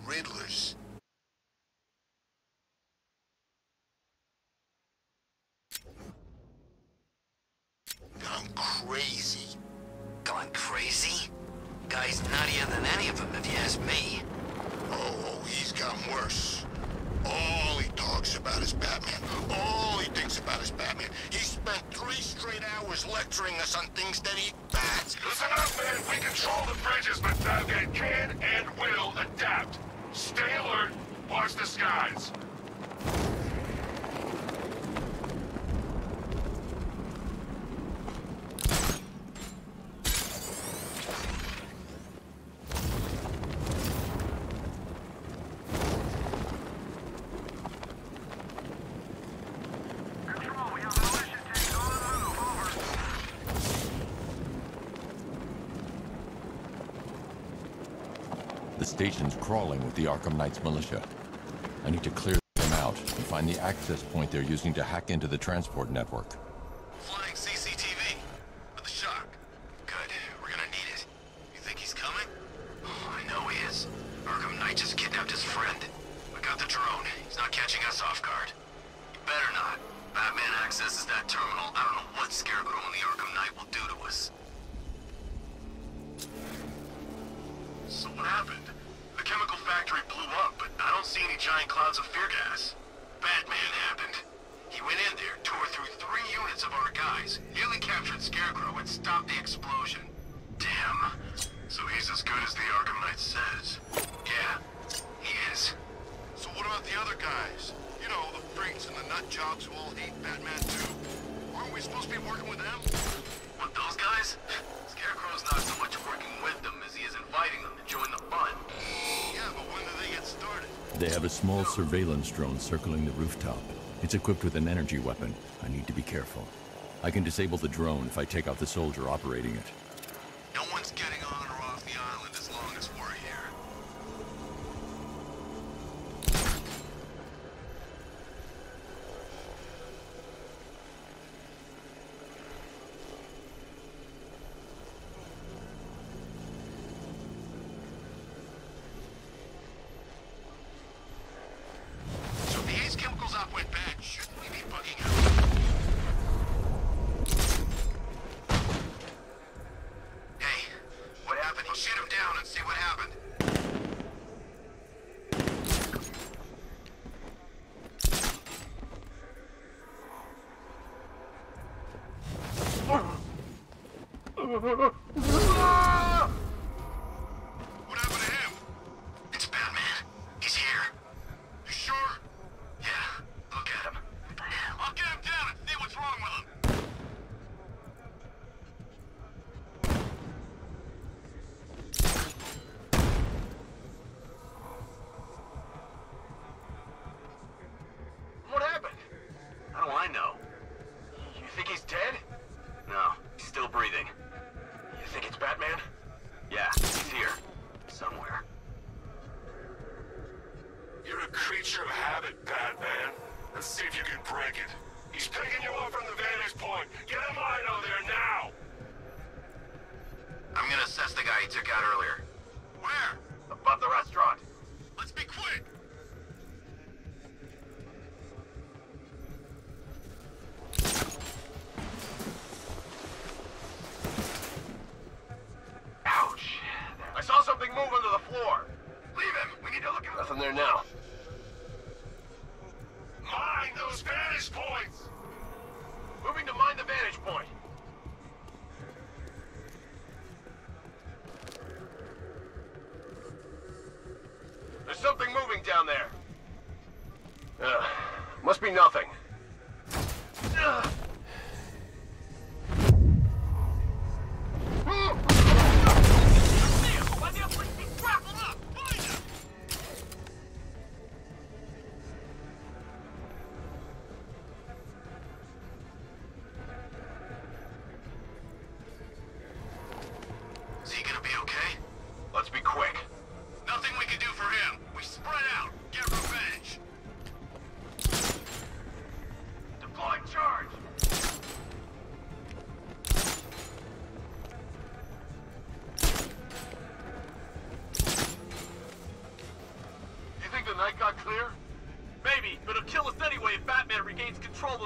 Riddlers. Gone crazy. Gone crazy? Guy's nuttier than any of them, if you ask me. Oh, he's gotten worse. All he talks about is Batman. All he thinks about is Batman. He spent 3 straight hours lecturing us on things that eat bats. Listen up, man. We control the bridges, but Batman can and will adapt. Stay alert. Watch the skies. The station's crawling with the Arkham Knight's militia. I need to clear them out and find the access point they're using to hack into the transport network. Flying CCTV. For the shock. Good. We're gonna need it. You think he's coming? Oh, I know he is. Arkham Knight just kidnapped his friend. We got the drone. He's not catching us off guard. He better not. Batman accesses that terminal. I don't know what Scarecrow and the Arkham Knight will do to us. So what happened? The chemical factory blew up, but I don't see any giant clouds of fear gas. Batman happened. He went in there, tore through 3 units of our guys, nearly captured Scarecrow, and stopped the explosion. Damn. So he's as good as the Arkham Knight says. Yeah, he is. So what about the other guys? You know, the freaks and the nut jobs who all hate Batman too? Aren't we supposed to be working with them? What, those guys? Scarecrow's not so much working with them as he is inviting them to join the fun. Yeah, but when do they get started? They have a small surveillance drone circling the rooftop. It's equipped with an energy weapon. I need to be careful. I can disable the drone if I take out the soldier operating it. No one's getting on or off the island as long as we're here. So if the Ace Chemicals op went bad, shouldn't we be bugging out? Hey, what happened? I'll shoot him down and see what happened. What happened to him? It's Batman. He's here. You sure? Yeah, look at him. What the hell? I'll get him down and see what's wrong with him. What happened? How do I know? You think he's dead? No, he's still breathing. You think it's Batman? Yeah, he's here. Somewhere. You're a creature of habit, Batman. Let's see if you can break it. He's picking you up from the vantage point. Get him Lino there now! I'm gonna assess the guy he took out earlier. Where? Above the restaurant. Let's be quick. Ouch. I saw something move under the floor. Leave him. We need to look at nothing there now. Mind those vantage points! Moving to mind the vantage point. There's something moving down there. Must be nothing. Is he gonna be okay? Let's be quick. Nothing we can do for him. We spread out. Get revenge.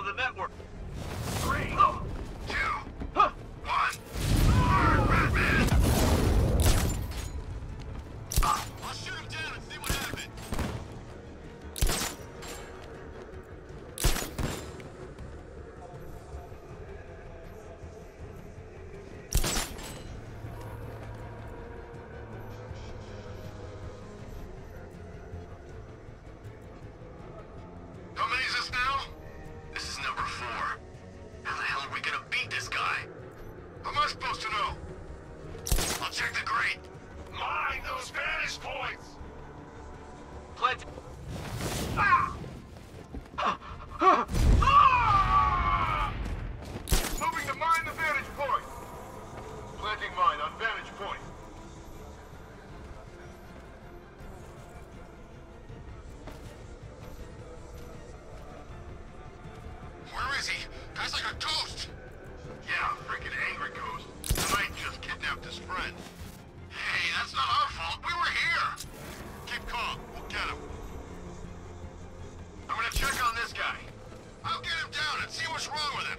the network. 3, 2, 1. Fire, Batman! I'll shoot him down and see what happens. How many is this now? This is number 4. How the hell are we gonna beat this guy? How am I supposed to know? I'll check the grate. Mine those vantage points! Plenty. Moving to mine the vantage point. Planting mine on vantage point. Where is he? Guy's like a ghost. Yeah, freaking angry ghost. Tonight just kidnapped his friend. Hey, that's not our fault. We were here. Keep calm. We'll get him. I'm gonna check on this guy. I'll get him down and see what's wrong with him.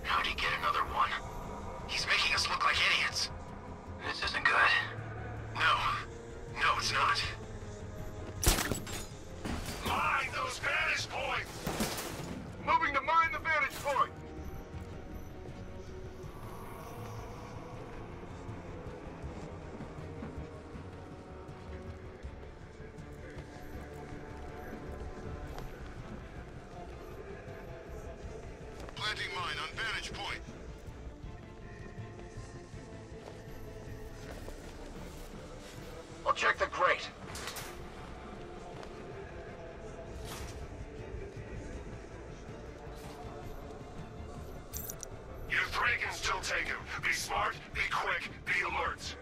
How'd he get another one? He's making us look like idiots. This isn't good. No. No, it's not. Mine those vantage points! Moving to mine the vantage point. Planting mine on vantage point. I'll check the grate. You 3 can still take him. Be smart, be quick, be alert.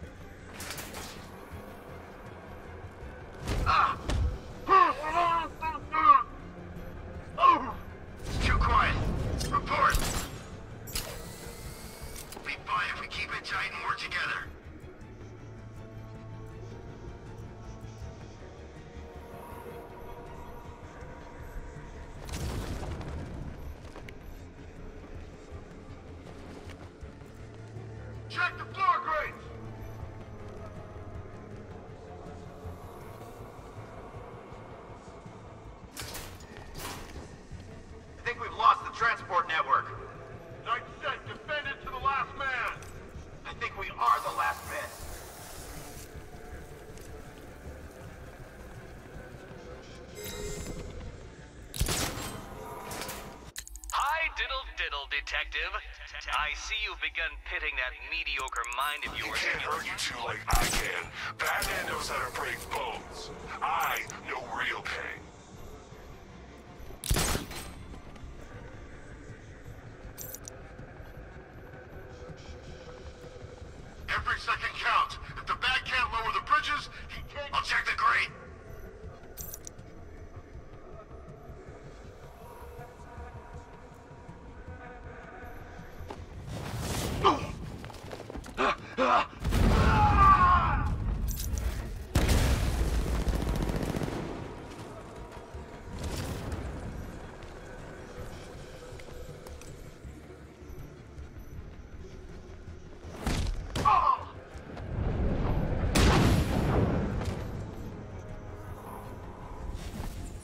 It's too quiet. Report. We'll be fine if we keep it tight and work together. Check the floor grates! I think we've lost the transport network. Night set, defend it to the last man! I think we are the last men. Hi, diddle, detective. I see you've begun pitting that mediocre mind of He yours. can't hurt you two like I can. Batman knows how to break bones. I know real pain. Every second counts. If the bat can't lower the bridges, he can't... I'll check the grate.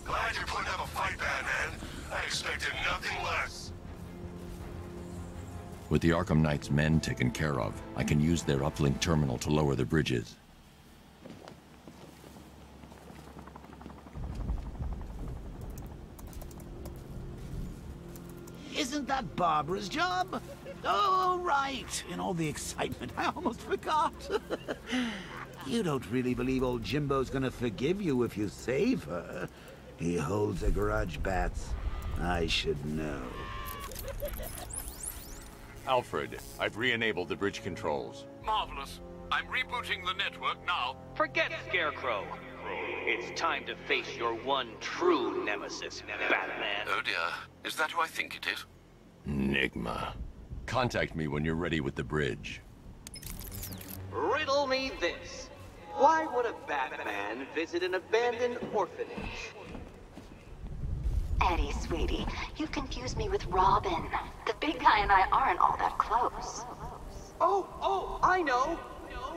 Glad you're putting up a fight, Batman. I expected nothing less. With the Arkham Knight's men taken care of, I can use their uplink terminal to lower the bridges. Isn't that Barbara's job? Oh, right. In all the excitement, I almost forgot. You don't really believe old Jimbo's gonna forgive you if you save her. He holds a grudge, Bats. I should know. Alfred, I've re-enabled the bridge controls. Marvelous. I'm rebooting the network now. Forget Scarecrow. It's time to face your one true nemesis, Batman. Oh dear. Is that who I think it is? Enigma. Contact me when you're ready with the bridge. Riddle me this. Why would a Batman visit an abandoned orphanage? Eddie, sweetie, you confused me with Robin. The big guy and I aren't all that close. Oh, I know.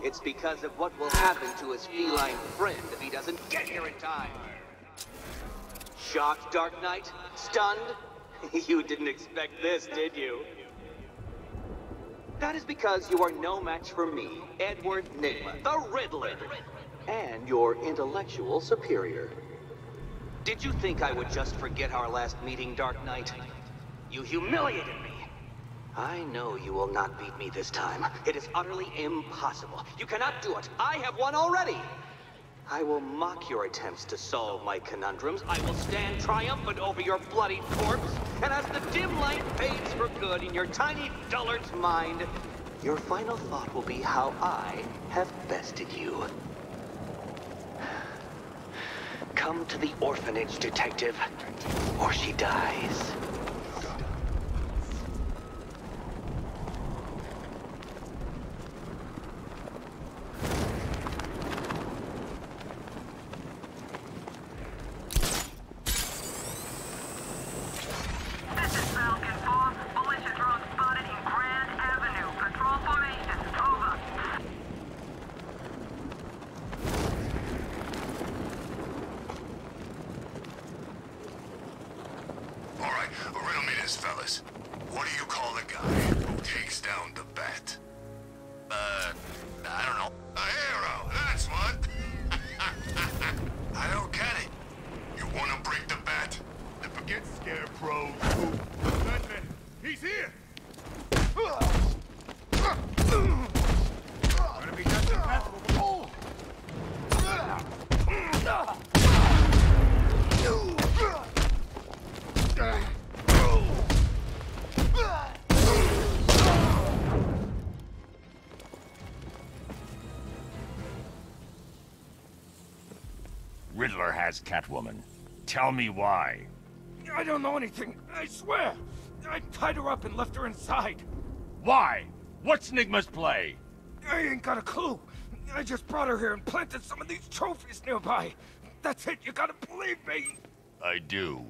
It's because of what will happen to his feline friend if he doesn't get here in time. Shocked, Dark Knight? Stunned? You didn't expect this, did you? That is because you are no match for me, Edward Nygma, the Riddler, and your intellectual superior. Did you think I would just forget our last meeting, Dark Knight? You humiliated me. I know you will not beat me this time. It is utterly impossible. You cannot do it. I have won already. I will mock your attempts to solve my conundrums. I will stand triumphant over your bloody corpse. And as the dim light fades for good in your tiny dullard's mind, your final thought will be how I have bested you. Come to the orphanage, detective, or she dies. Fellas, what do you call the guy who takes down the bat? I don't know. A hero, that's what. I don't get it. You want to break the bat? Then forget Scarecrow. Batman, he's here! Gonna be just a bat. Riddler has Catwoman. Tell me why. I don't know anything, I swear. I tied her up and left her inside. Why? What's Nygma's play? I ain't got a clue. I just brought her here and planted some of these trophies nearby. That's it, you gotta believe me. I do.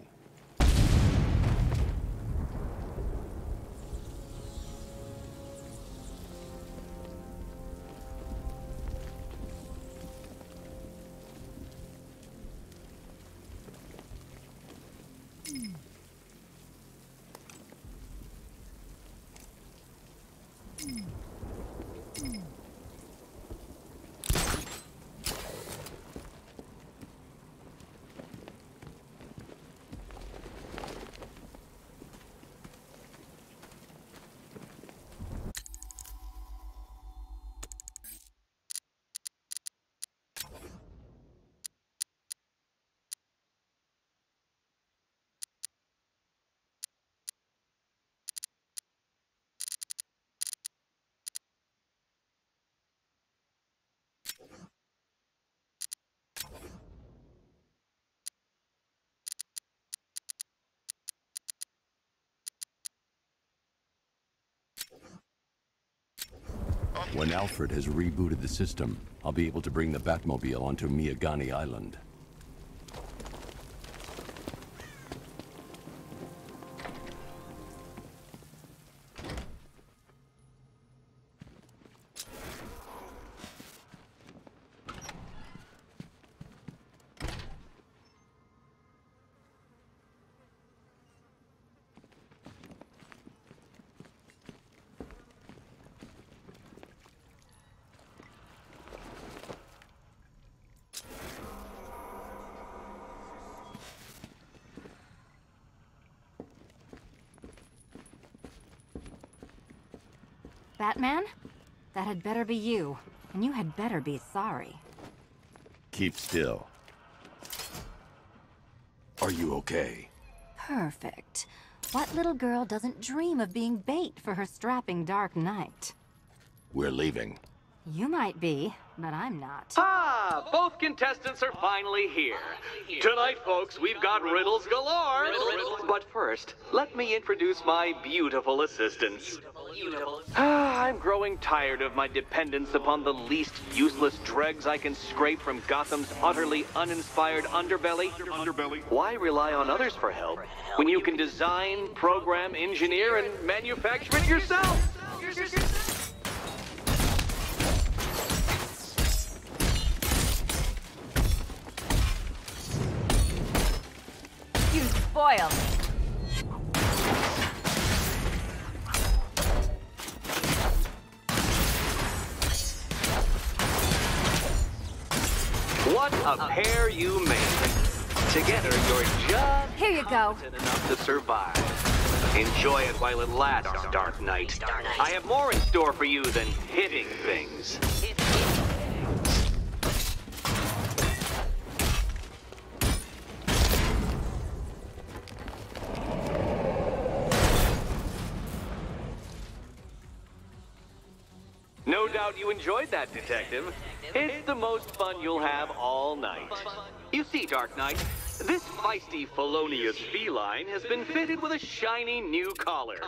When Alfred has rebooted the system, I'll be able to bring the Batmobile onto Miagani Island. Batman? That had better be you. And you had better be sorry. Keep still. Are you okay? Perfect. What little girl doesn't dream of being bait for her strapping Dark Knight? We're leaving. You might be, but I'm not. Ah, both contestants are finally here. Tonight, folks, we've got riddles galore. But first, let me introduce my beautiful assistants. I'm growing tired of my dependence upon the least useless dregs I can scrape from Gotham's utterly uninspired underbelly. Why rely on others for help when you can design, program, engineer, and manufacture it yourself? You spoiled me. What a pair you made. Together, you're just Here you go. competent enough to survive. Enjoy it while it lasts, Dark Knight. I have more in store for you than hitting things. No doubt you enjoyed that, Detective. It's the most fun you'll have all night. You see, Dark Knight, this feisty, felonious feline has been fitted with a shiny new collar.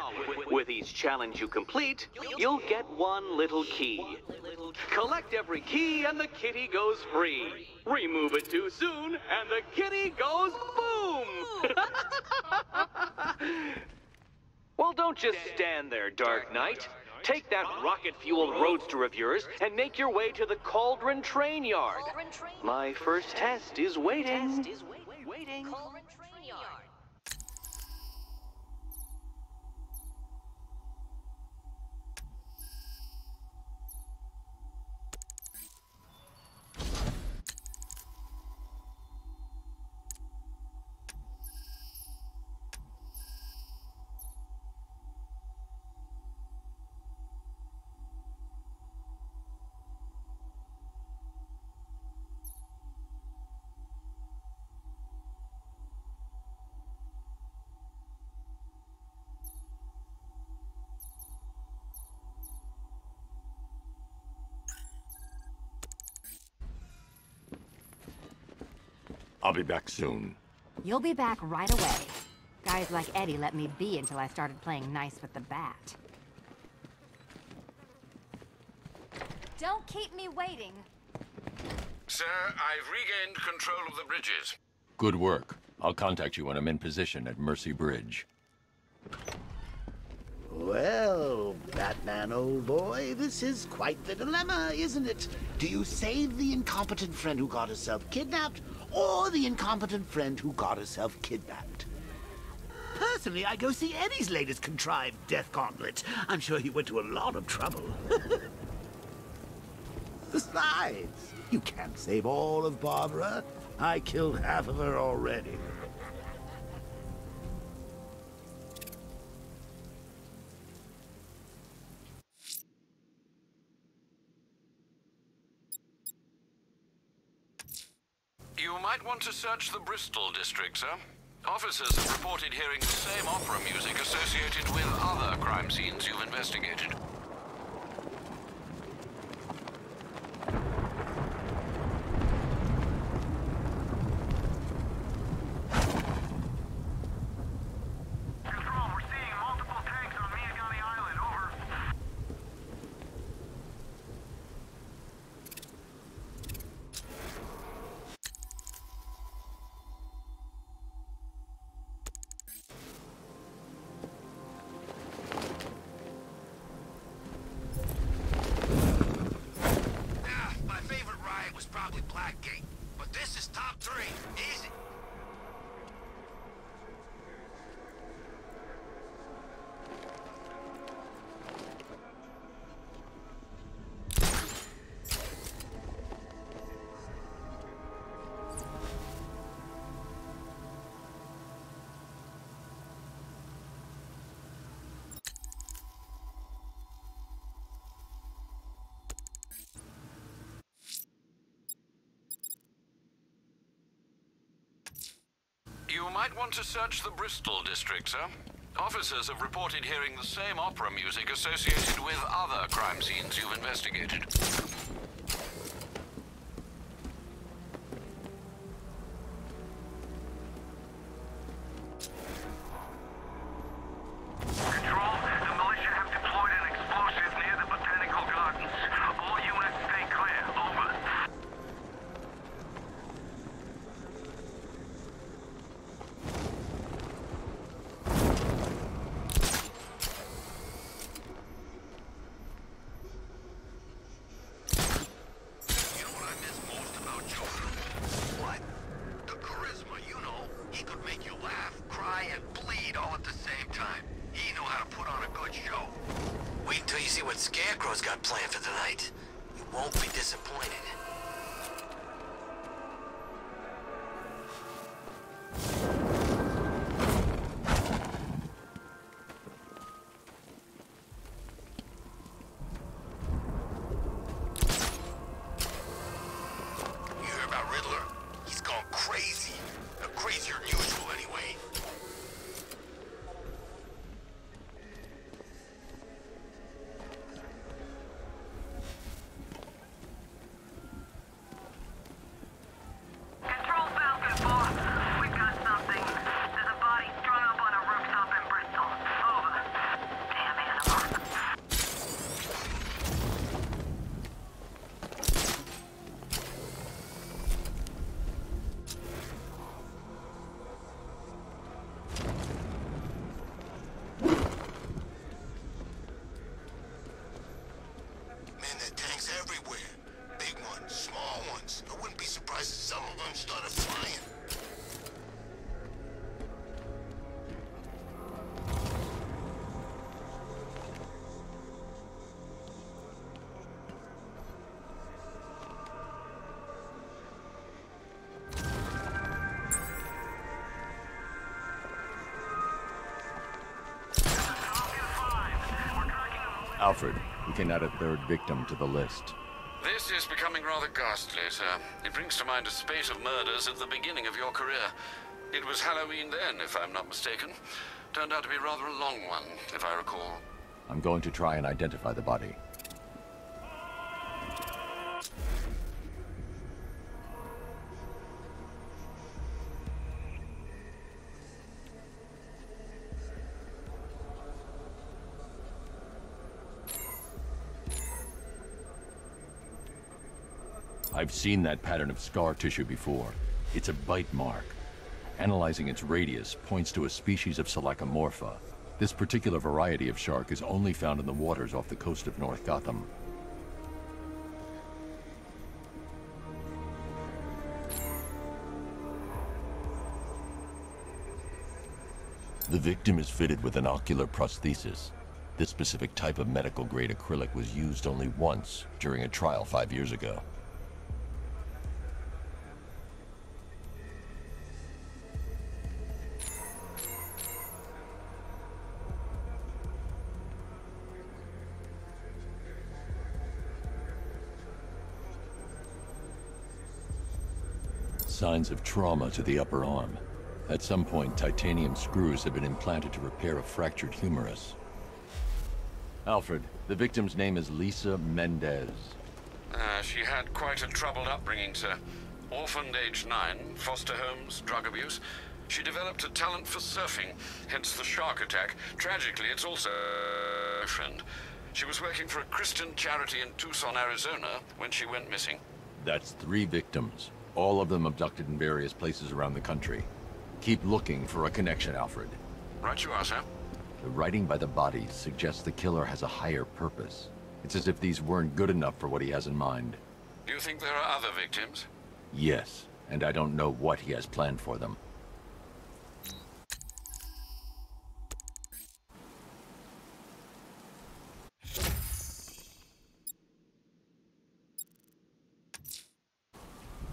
With each challenge you complete, you'll get one little key. Collect every key and the kitty goes free. Remove it too soon and the kitty goes boom! Well, don't just stand there, Dark Knight. Take that rocket-fueled roadster of yours and make your way to the Cauldron Train Yard. My first test is waiting. I'll be back soon. You'll be back right away. Guys like Eddie let me be until I started playing nice with the bat. Don't keep me waiting. Sir, I've regained control of the bridges. Good work. I'll contact you when I'm in position at Mercy Bridge. Well, Batman, old boy, this is quite the dilemma, isn't it? Do you save the incompetent friend who got herself kidnapped, or the incompetent friend who got herself kidnapped? Personally, I go see Eddie's latest contrived death gauntlet. I'm sure he went to a lot of trouble. Besides, you can't save all of Barbara. I killed half of her already. You might want to search the Bristol district, sir. Officers have reported hearing the same opera music associated with other crime scenes you've investigated. Control, we're seeing multiple tanks on Miyagami Island, over. My favorite ride was probably Blackgate, but this is top 3. Easy. You might want to search the Bristol district, sir. Officers have reported hearing the same opera music associated with other crime scenes you've investigated. Control, the militia have deployed an got planned for tonight. You won't be disappointed. You hear about Riddler? He's gone crazy. Crazier than usual, anyway. Control Falcon 4. We've got something. There's a body strung up on a rooftop in Bristol. Over. Damn animal. Man, there are tanks everywhere. Big ones, small ones. I wouldn't be surprised if some of them started flying. Alfred, we can add a third victim to the list. This is becoming rather ghastly, sir. It brings to mind a spate of murders at the beginning of your career. It was Halloween then, if I'm not mistaken. Turned out to be rather a long one, if I recall. I'm going to try and identify the body. I've seen that pattern of scar tissue before. It's a bite mark. Analyzing its radius points to a species of Selachomorpha. This particular variety of shark is only found in the waters off the coast of North Gotham. The victim is fitted with an ocular prosthesis. This specific type of medical-grade acrylic was used only once during a trial 5 years ago. Signs of trauma to the upper arm. At some point, titanium screws have been implanted to repair a fractured humerus. Alfred, the victim's name is Lisa Mendez. She had quite a troubled upbringing, sir. Orphaned age 9, foster homes, drug abuse. She developed a talent for surfing, hence the shark attack. Tragically, it's also a friend. She was working for a Christian charity in Tucson, Arizona, when she went missing. That's 3 victims, all of them abducted in various places around the country. Keep looking for a connection, Alfred. Right you are, sir. The writing by the bodies suggests the killer has a higher purpose. It's as if these weren't good enough for what he has in mind. Do you think there are other victims? Yes, and I don't know what he has planned for them.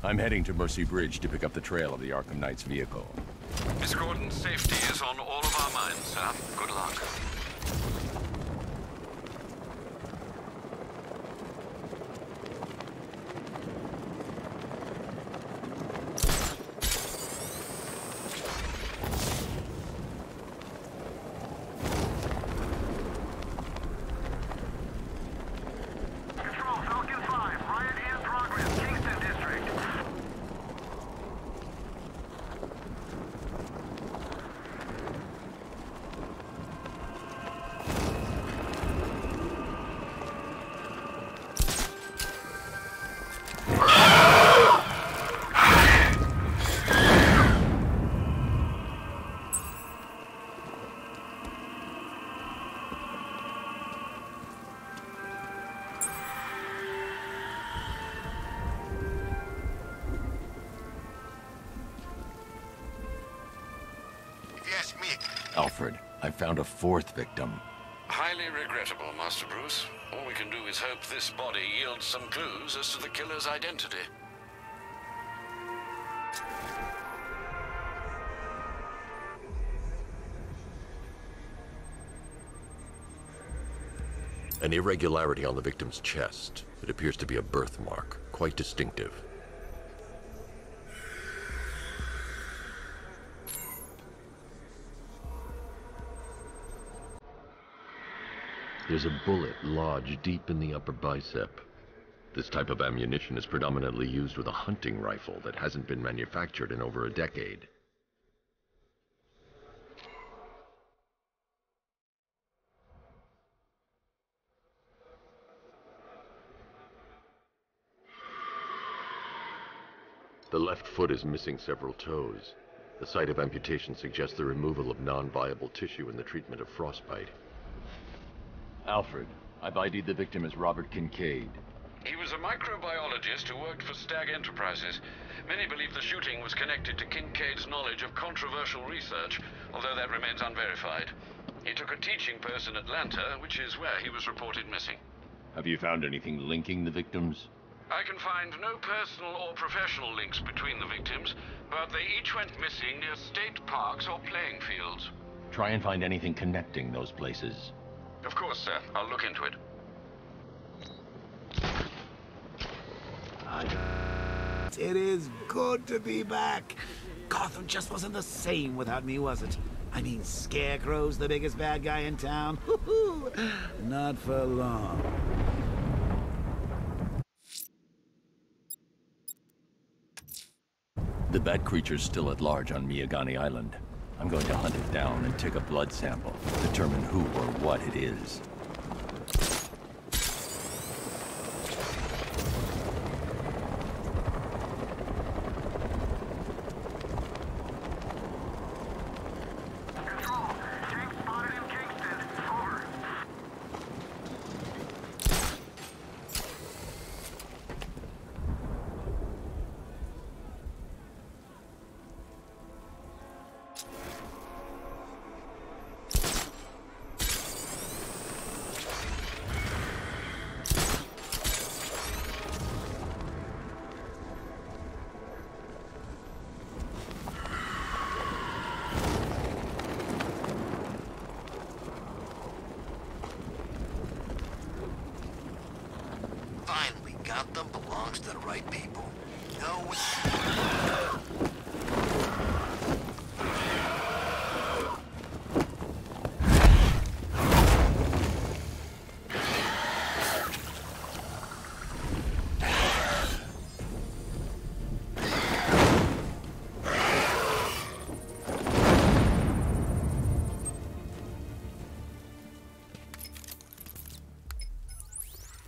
I'm heading to Mercy Bridge to pick up the trail of the Arkham Knight's vehicle. Miss Gordon's safety is on all of our minds, sir. Good luck. Control Falcon 5. Riot in progress. Kingston District. If you ask me, Alfred, I found a 4th victim. Highly regrettable, Master Bruce. All we can do is hope this body yields some clues as to the killer's identity. An irregularity on the victim's chest. It appears to be a birthmark, quite distinctive. There's a bullet lodged deep in the upper bicep. This type of ammunition is predominantly used with a hunting rifle that hasn't been manufactured in over a decade. The left foot is missing several toes. The site of amputation suggests the removal of non-viable tissue in the treatment of frostbite. Alfred, I've ID'd the victim as Robert Kincaid. He was a microbiologist who worked for Stag Enterprises. Many believe the shooting was connected to Kincaid's knowledge of controversial research, although that remains unverified. He took a teaching post in Atlanta, which is where he was reported missing. Have you found anything linking the victims? I can find no personal or professional links between the victims, but they each went missing near state parks or playing fields. Try and find anything connecting those places. Of course, sir. I'll look into it. It is good to be back. Gotham just wasn't the same without me, was it? I mean, Scarecrow's the biggest bad guy in town. Not for long. The bat creature's still at large on Miyagani Island. I'm going to hunt it down and take a blood sample, determine who or what it is. Control. Tank spotted in Kingston. Over. Finally, Gotham belongs to the right people. No.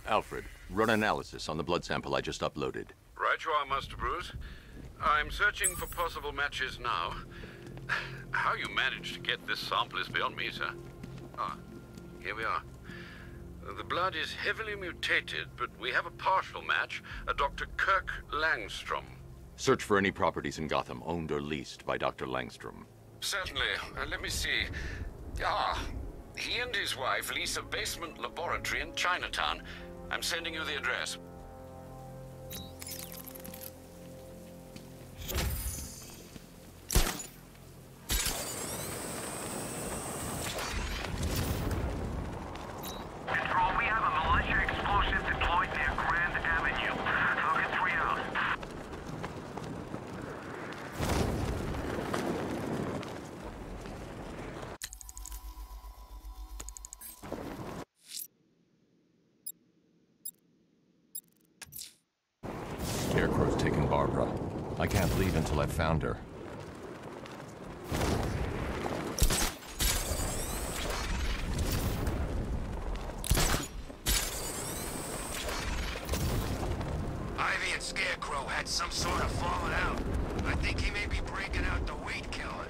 Alfred, run analysis on the blood sample I just uploaded. Right you are, Master Bruce. I'm searching for possible matches now. How you managed to get this sample is beyond me, sir. Ah, here we are. The blood is heavily mutated, but we have a partial match, a Dr. Kirk Langstrom. Search for any properties in Gotham owned or leased by Dr. Langstrom. Certainly. Let me see. Ah, he and his wife lease a basement laboratory in Chinatown. I'm sending you the address. Control, we have a militia explosive deployed near Grand Avenue. Target 3 out. Scarecrow's taken Barbara. I can't leave until I've found her. Ivy and Scarecrow had some sort of falling out. I think he may be breaking out the weed killer.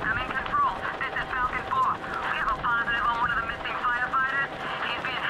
I'm in control. This is Falcon 4. We have a positive on one of the missing firefighters. He's being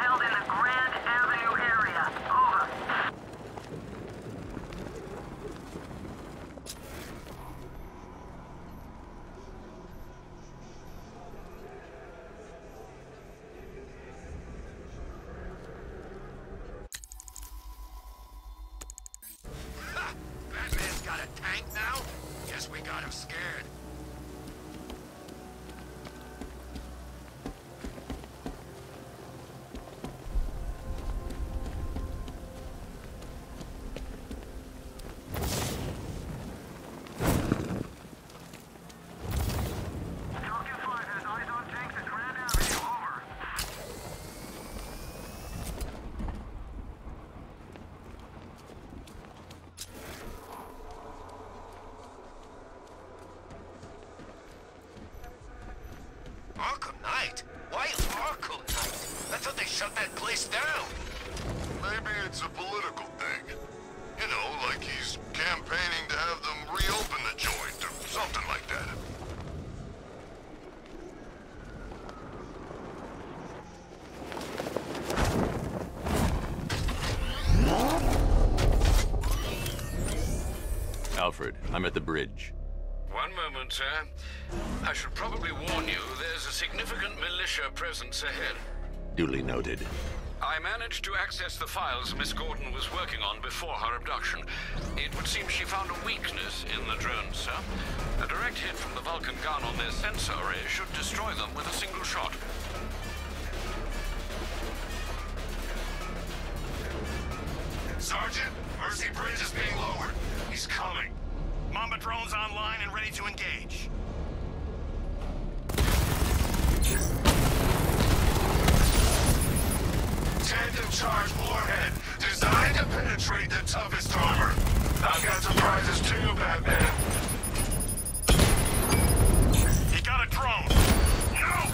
Arkham Knight? Why Arkham Knight? I thought they shut that place down. Maybe it's a political thing. You know, like he's campaigning to have them reopen the joint or something like that. Alfred, I'm at the bridge. One moment, sir. I should probably warn you, there's a significant militia presence ahead. Duly noted. I managed to access the files Miss Gordon was working on before her abduction. It would seem she found a weakness in the drones, sir. A direct hit from the Vulcan gun on their sensor array should destroy them with a single shot. Sergeant, Mercy Bridge is being lowered. He's coming. Mamba drone's online and ready to engage. Tandem charge warhead, designed to penetrate the toughest armor. I've got surprises too, Batman. He got a drone. No!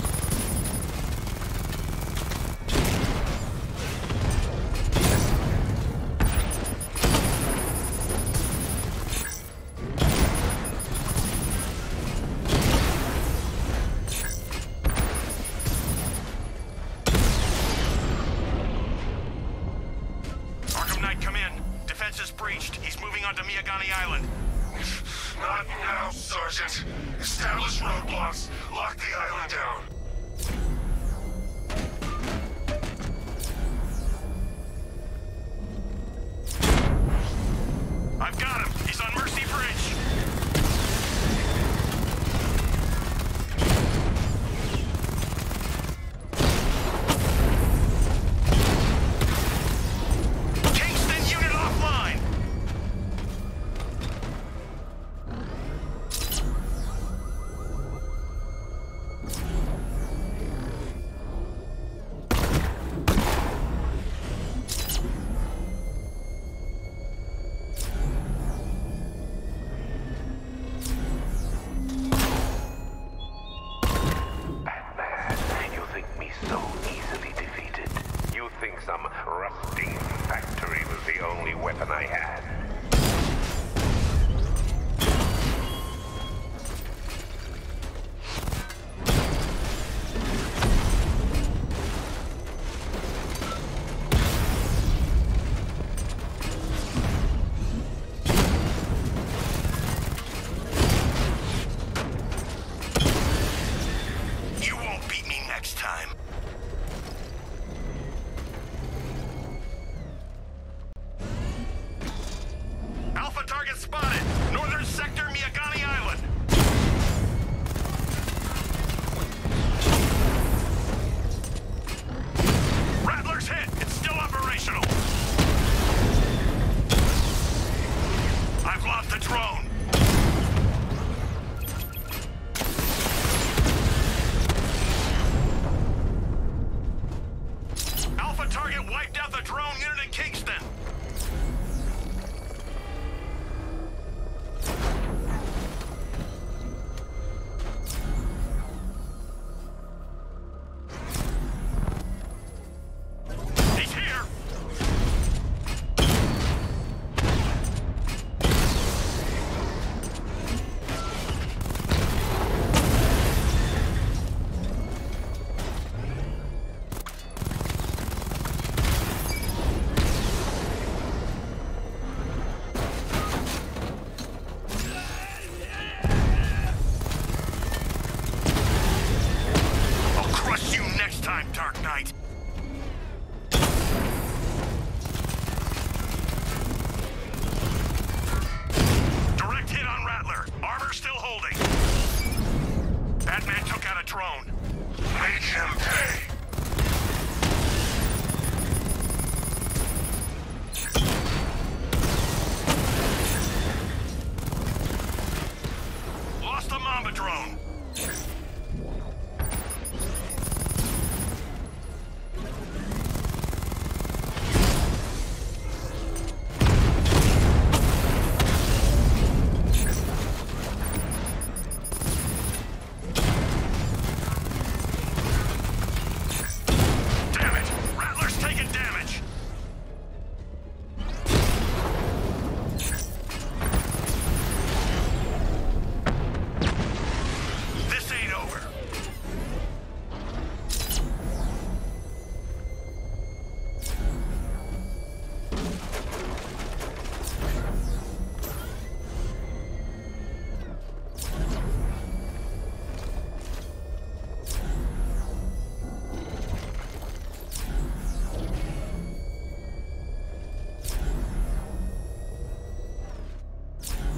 Not now, Sergeant. Establish roadblocks. Lock the island down. I've got him. He's on Mercy Bridge.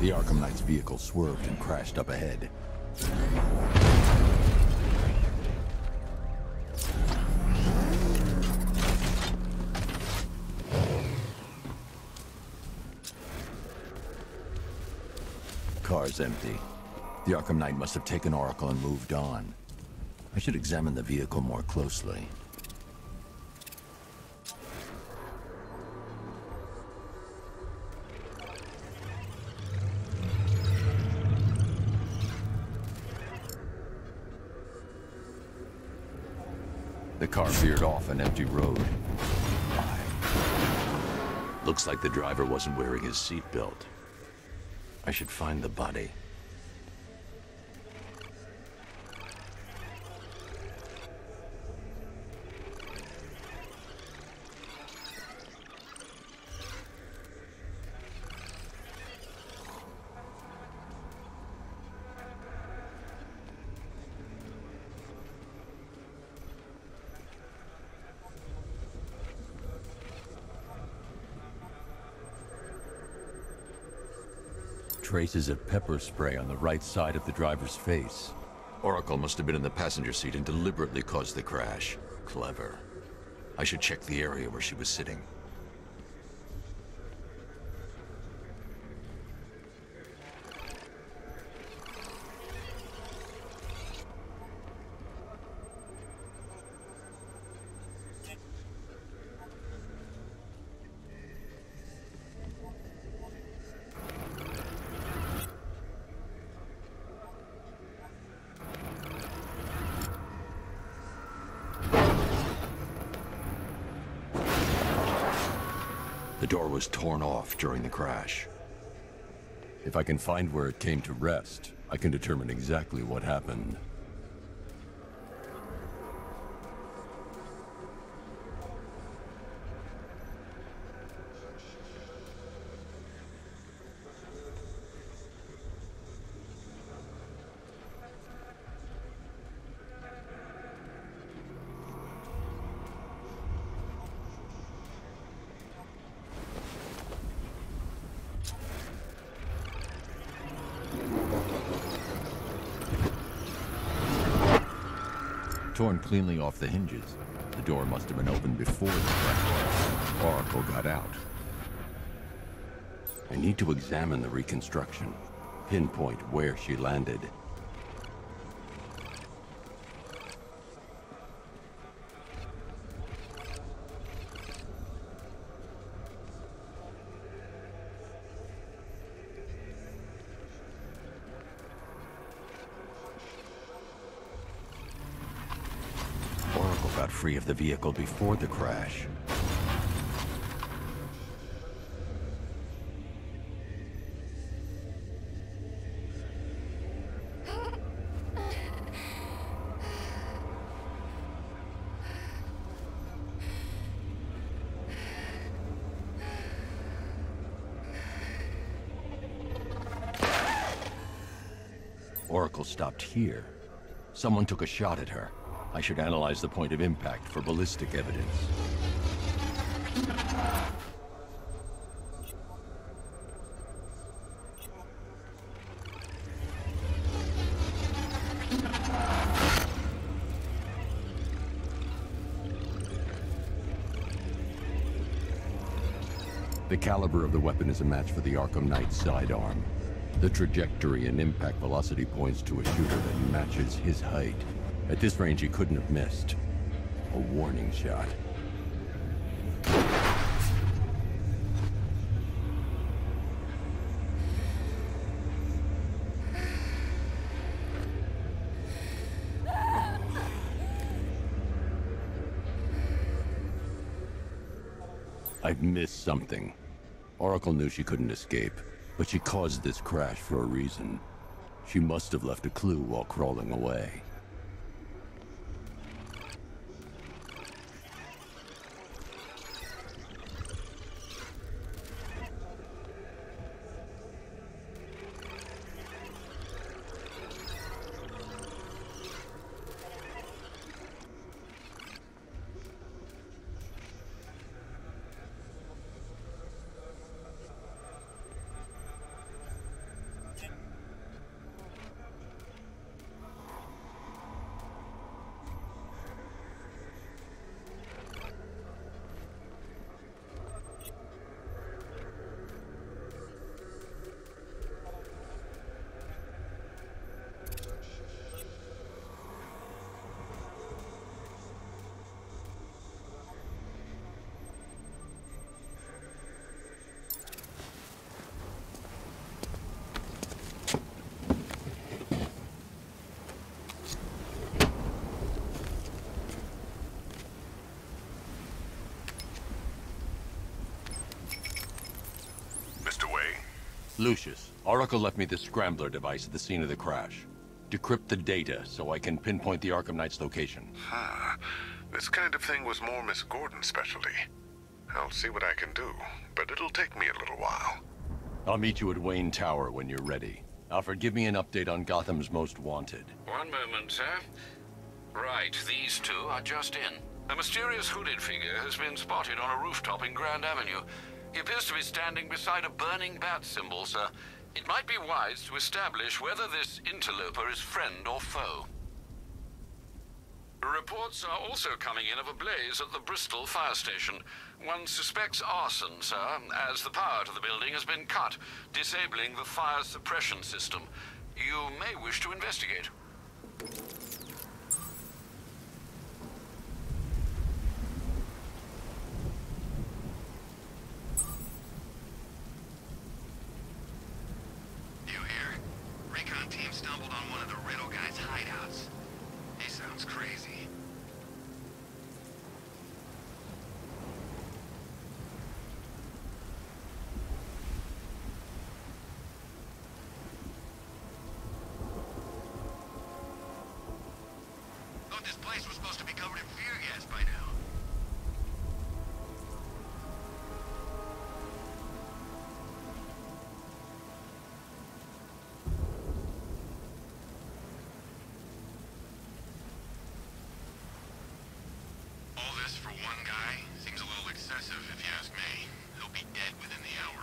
The Arkham Knight's vehicle swerved and crashed up ahead. Car's empty. The Arkham Knight must have taken Oracle and moved on. I should examine the vehicle more closely. The car veered off an empty road. Why? Looks like the driver wasn't wearing his seatbelt. I should find the body. Traces of pepper spray on the right side of the driver's face. Oracle must have been in the passenger seat and deliberately caused the crash. Clever. I should check the area where she was sitting. The door was torn off during the crash. If I can find where it came to rest, I can determine exactly what happened. Torn cleanly off the hinges. The door must have been opened before the crash. Oracle got out. I need to examine the reconstruction. Pinpoint where she landed. Got free of the vehicle before the crash. Oracle stopped here. Someone took a shot at her. I should analyze the point of impact for ballistic evidence. The caliber of the weapon is a match for the Arkham Knight's sidearm. The trajectory and impact velocity points to a shooter that matches his height. At this range, he couldn't have missed. A warning shot. I've missed something. Oracle knew she couldn't escape, but she caused this crash for a reason. She must have left a clue while crawling away. Lucius, Oracle left me the scrambler device at the scene of the crash. Decrypt the data so I can pinpoint the Arkham Knight's location. This kind of thing was more Miss Gordon's specialty. I'll see what I can do, but it'll take me a little while. I'll meet you at Wayne Tower when you're ready. Alfred, give me an update on Gotham's Most Wanted. One moment, sir. Right, these two are just in. A mysterious hooded figure has been spotted on a rooftop in Grand Avenue. He appears to be standing beside a burning bat symbol, sir. It might be wise to establish whether this interloper is friend or foe. Reports are also coming in of a blaze at the Bristol fire station. One suspects arson, sir, as the power to the building has been cut, disabling the fire suppression system. You may wish to investigate. You hear? Recon team stumbled on one of the Riddle guy's hideouts. He sounds crazy. Thought this place was supposed to be covered in fear gas by now. All this for one guy seems a little excessive, if you ask me. He'll be dead within the hour.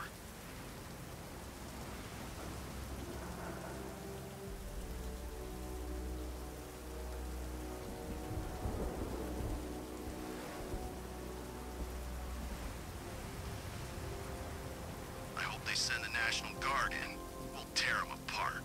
I hope they send the National Guard in. We'll tear them apart.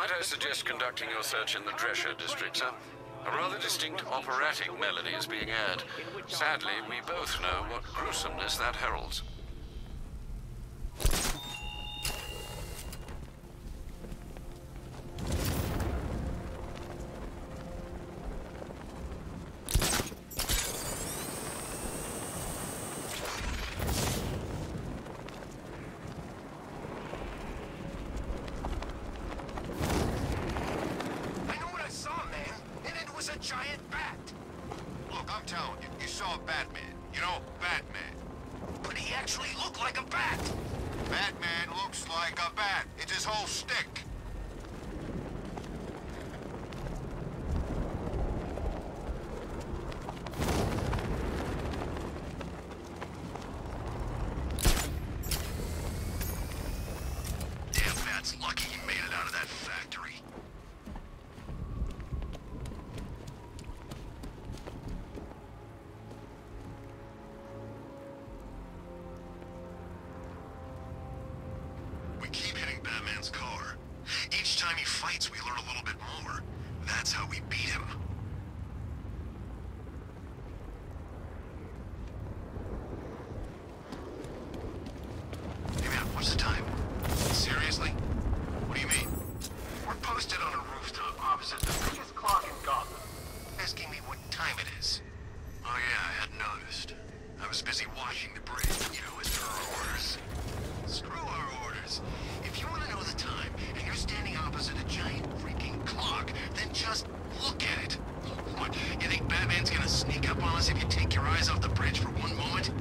Might I suggest conducting your search in the Drescher district, sir? A rather distinct operatic melody is being aired. Sadly, we both know what gruesomeness that heralds. Giant bat! Look, I'm telling you, you saw Batman. You know, Batman. But he actually looked like a bat! Batman looks like a bat. It's his whole stick. Damn bat's lucky he made it out of that factory. Car. Each time he fights, we learn a little bit more. That's how we beat him. Hey man, what's the time? Seriously? What do you mean? We're posted on a rooftop opposite the biggest clock in Gotham. Asking me what time it is. Oh yeah, I hadn't noticed. I was busy watching the bridge, you know, as per our orders. Screw our orders. If you want to know the time, and you're standing opposite a giant freaking clock, then just look at it. What, you think Batman's gonna sneak up on us if you take your eyes off the bridge for one moment?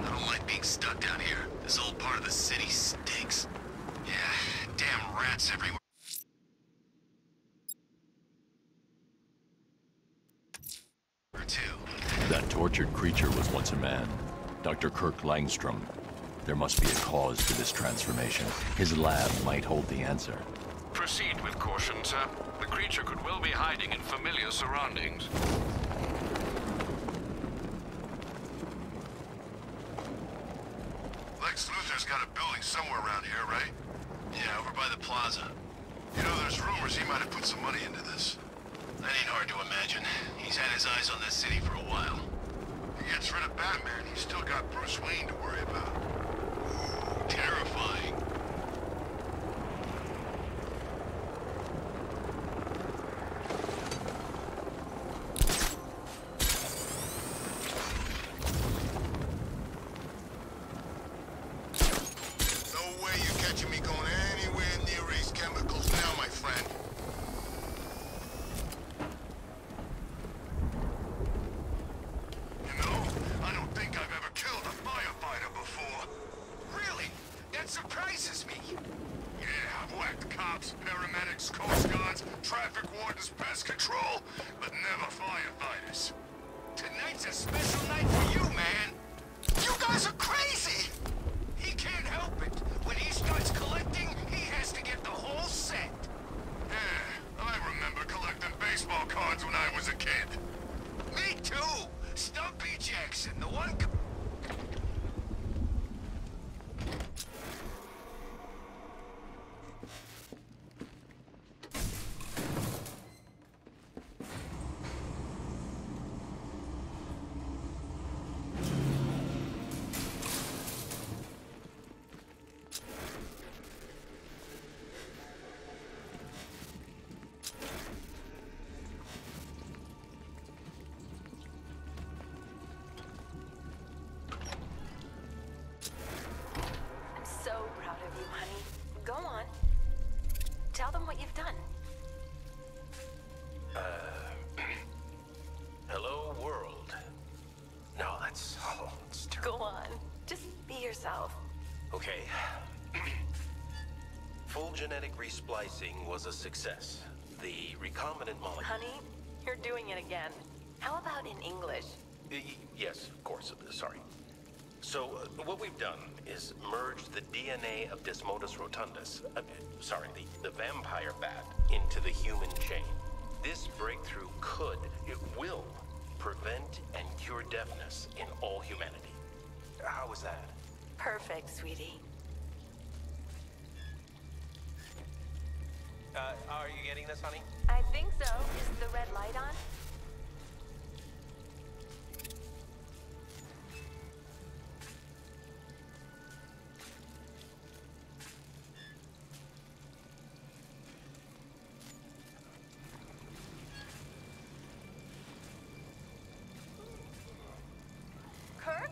I don't like being stuck down here. This old part of the city stinks. Yeah, damn rats everywhere. That tortured creature was once a man. Dr. Kirk Langstrom. There must be a cause to this transformation. His lab might hold the answer. Proceed with caution, sir. The creature could well be hiding in familiar surroundings. Lex Luthor's got a building somewhere around here, right? Yeah, over by the plaza. You know, there's rumors he might have put some money into this. That ain't hard to imagine. He's had his eyes on this city for a while. He gets rid of Batman, he's still got Bruce Wayne to worry about. Ooh, terrifying. No way you're catching me going anywhere near these chemicals now, my friend. Surprises me. Yeah, I've whacked cops, paramedics, coast guards, traffic wardens, pest control, but never firefighters. Tonight's a special night for you, man. You guys are crazy. He can't help it. When he starts collecting, he has to get the whole set. Yeah, I remember collecting baseball cards when I was a kid. Me too. Stumpy Jackson, the one... Tell them what you've done. Hello, world. No, that's terrible. Go on. Just be yourself. Okay. Full genetic resplicing was a success. The recombinant molecule... Honey, you're doing it again. How about in English? Yes, of course. Sorry. So, what we've done is merged the DNA of Desmodus rotundus, the vampire bat, into the human chain. This breakthrough it will, prevent and cure deafness in all humanity. How is that? Perfect, sweetie. Are you getting this, honey? I think so. Is the red light on? Kirk?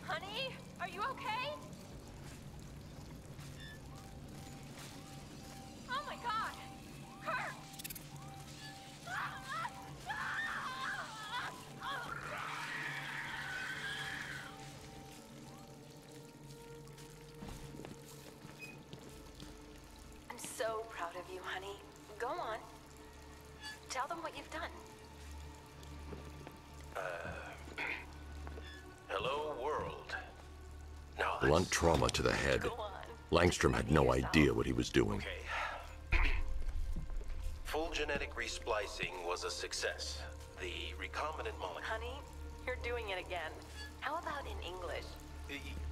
Honey? Are you okay? Oh my god! Kirk! I'm so proud of you, honey. Go on. Tell them what you've done. Hello, world. No, Blunt trauma to the head. Langstrom had no idea what he was doing. Full genetic resplicing was a success. The recombinant molecule... Honey, you're doing it again. How about in English?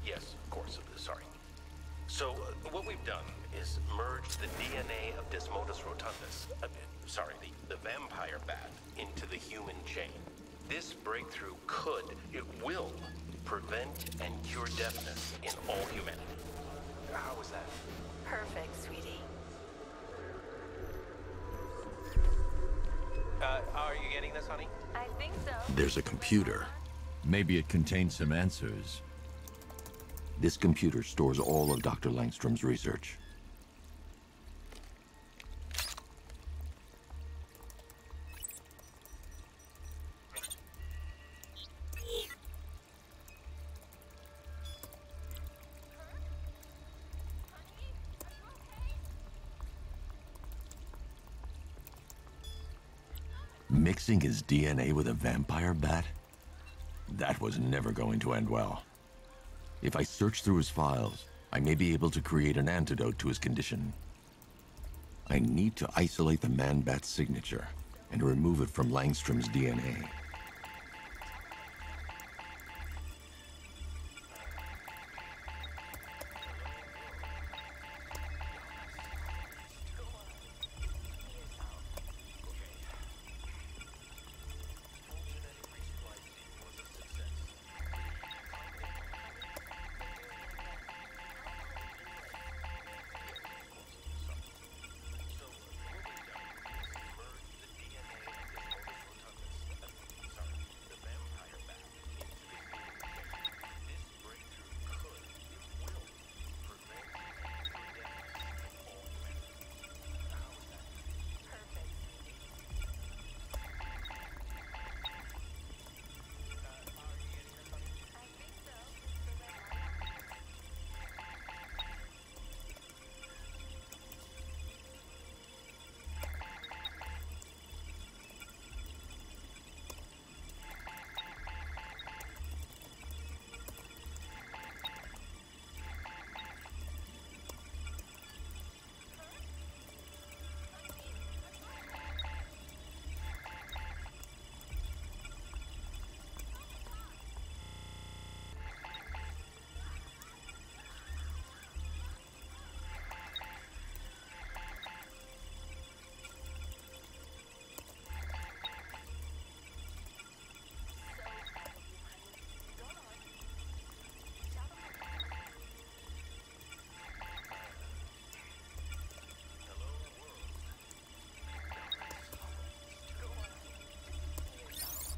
Yes, of course. Sorry. So, what we've done is merged the DNA of Desmodus rotundus, the vampire bat, into the human chain. This breakthrough it will, prevent and cure deafness in all humanity. How was that? Perfect, sweetie. Are you getting this, honey? I think so. There's a computer. Maybe it contains some answers. This computer stores all of Dr. Langstrom's research. Mixing his DNA with a vampire bat? That was never going to end well. If I search through his files, I may be able to create an antidote to his condition. I need to isolate the man-bat's signature and remove it from Langstrom's DNA.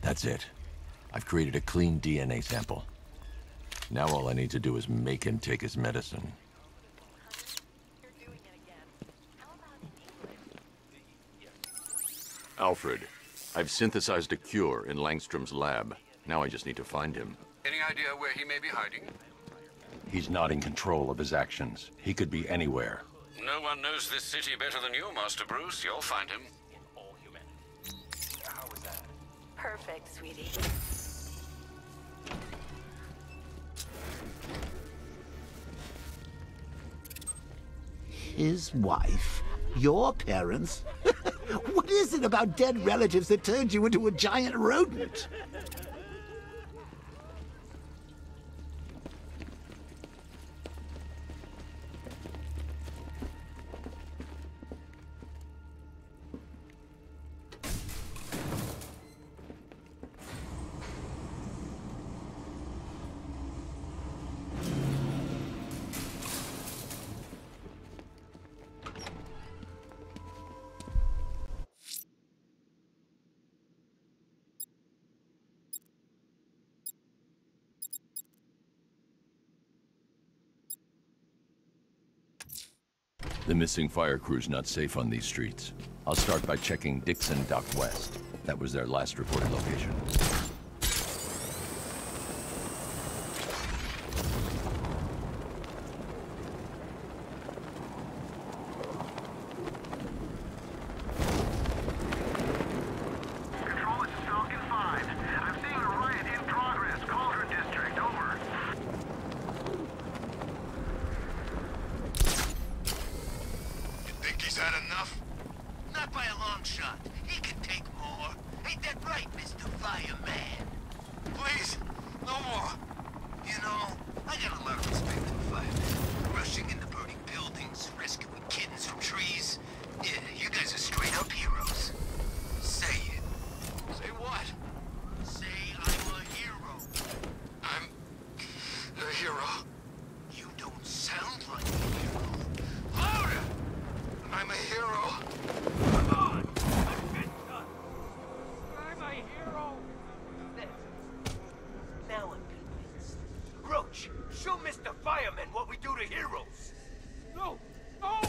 That's it. I've created a clean DNA sample. Now all I need to do is make him take his medicine. Alfred, I've synthesized a cure in Langstrom's lab. Now I just need to find him. Any idea where he may be hiding? He's not in control of his actions. He could be anywhere. No one knows this city better than you, Master Bruce. You'll find him. How was that? Perfect, sweetie. His wife? Your parents? What is it about dead relatives that turned you into a giant rodent? The missing fire crew's not safe on these streets. I'll start by checking Dixon Dock West. That was their last reported location. Control, this is Falcon 5. I'm seeing a riot in progress. Cauldron District, over. You think he's had enough? Not by a long shot. He can take more. Ain't that right, Mr. Fireman? Please, no more. You know, I got a lot of respect for firemen. Rushing into burning buildings, rescuing kittens from trees. Yeah, you guys are straight up heroes. Say it. Say what? Say I'm a hero. I'm a hero. You don't sound like a hero. Louder! I'm a hero. Come on! I'm a hero! Now I'm convinced. Roach, show Mr. Fireman what we do to heroes! No! No!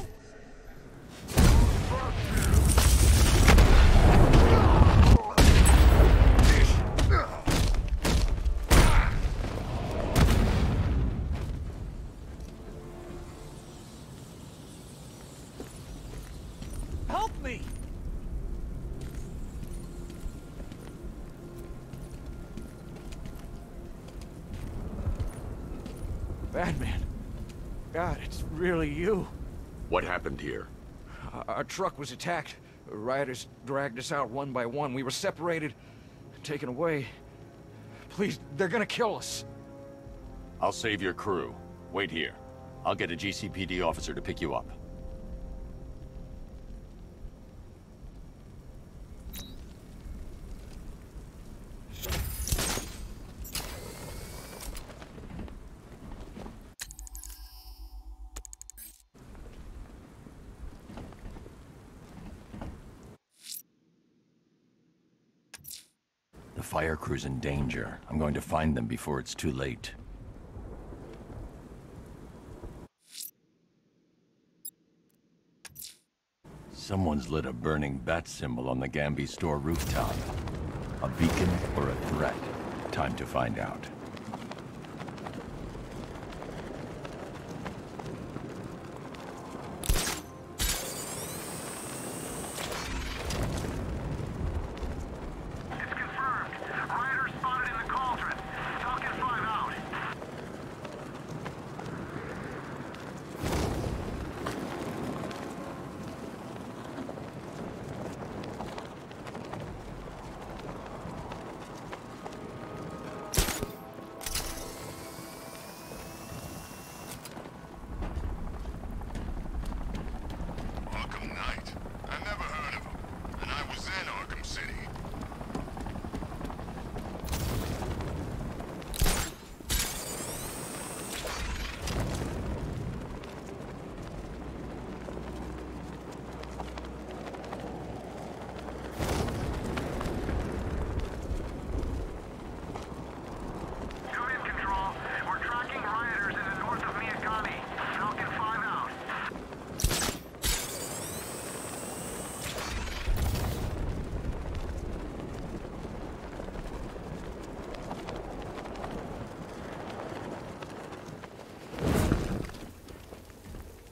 Help me! Batman. God, it's really you. What happened here? Our truck was attacked. Rioters dragged us out one by one. We were separated, taken away. Please, they're gonna kill us. I'll save your crew. Wait here. I'll get a GCPD officer to pick you up. The fire crew's in danger. I'm going to find them before it's too late. Someone's lit a burning bat symbol on the Gamby store rooftop. A beacon or a threat? Time to find out. It's confirmed. Rioters spotted in the cauldron. Falcon 5 out. Arkham Knight. I never heard of him. And I was in Arkham City. Come in, Control. We're tracking rioters in the north of Miyagani. Falcon 5 out.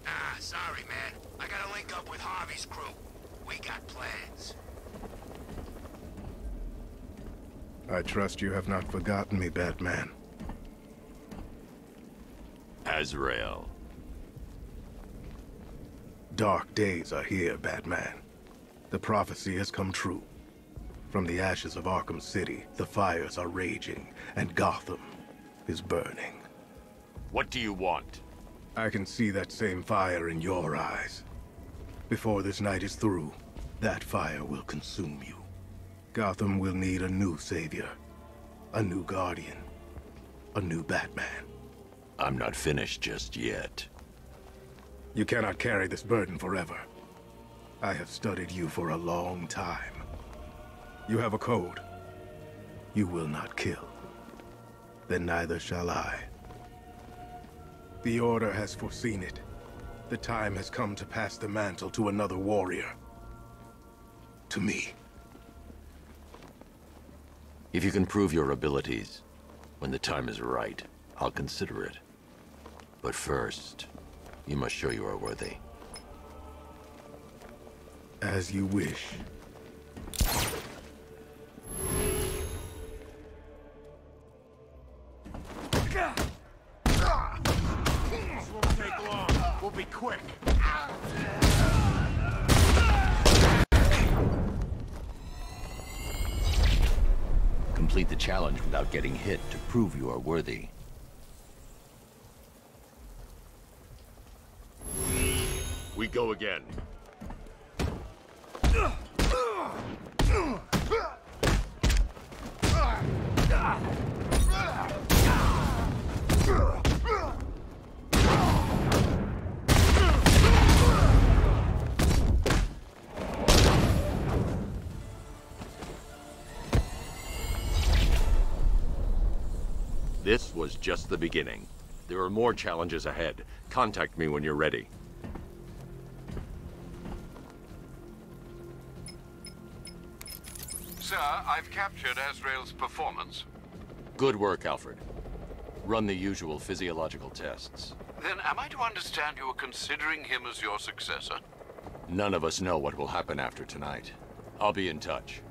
Ah, sorry, man. I gotta link up with Harvey's crew. We got plans. I trust you have not forgotten me, Batman. Azrael. Dark days are here, Batman. The prophecy has come true. From the ashes of Arkham City, the fires are raging, and Gotham is burning. What do you want? I can see that same fire in your eyes. Before this night is through, that fire will consume you. Gotham will need a new savior, a new guardian, a new Batman. I'm not finished just yet. You cannot carry this burden forever. I have studied you for a long time. You have a code. You will not kill. Then neither shall I. The Order has foreseen it. The time has come to pass the mantle to another warrior. To me. If you can prove your abilities, when the time is right, I'll consider it. But first, you must show you are worthy. As you wish. This won't take long. We'll be quick. Complete the challenge without getting hit to prove you are worthy. We go again. This was just the beginning. There are more challenges ahead. Contact me when you're ready. Sir, I've captured Azrael's performance. Good work, Alfred. Run the usual physiological tests. Then am I to understand you are considering him as your successor? None of us know what will happen after tonight. I'll be in touch.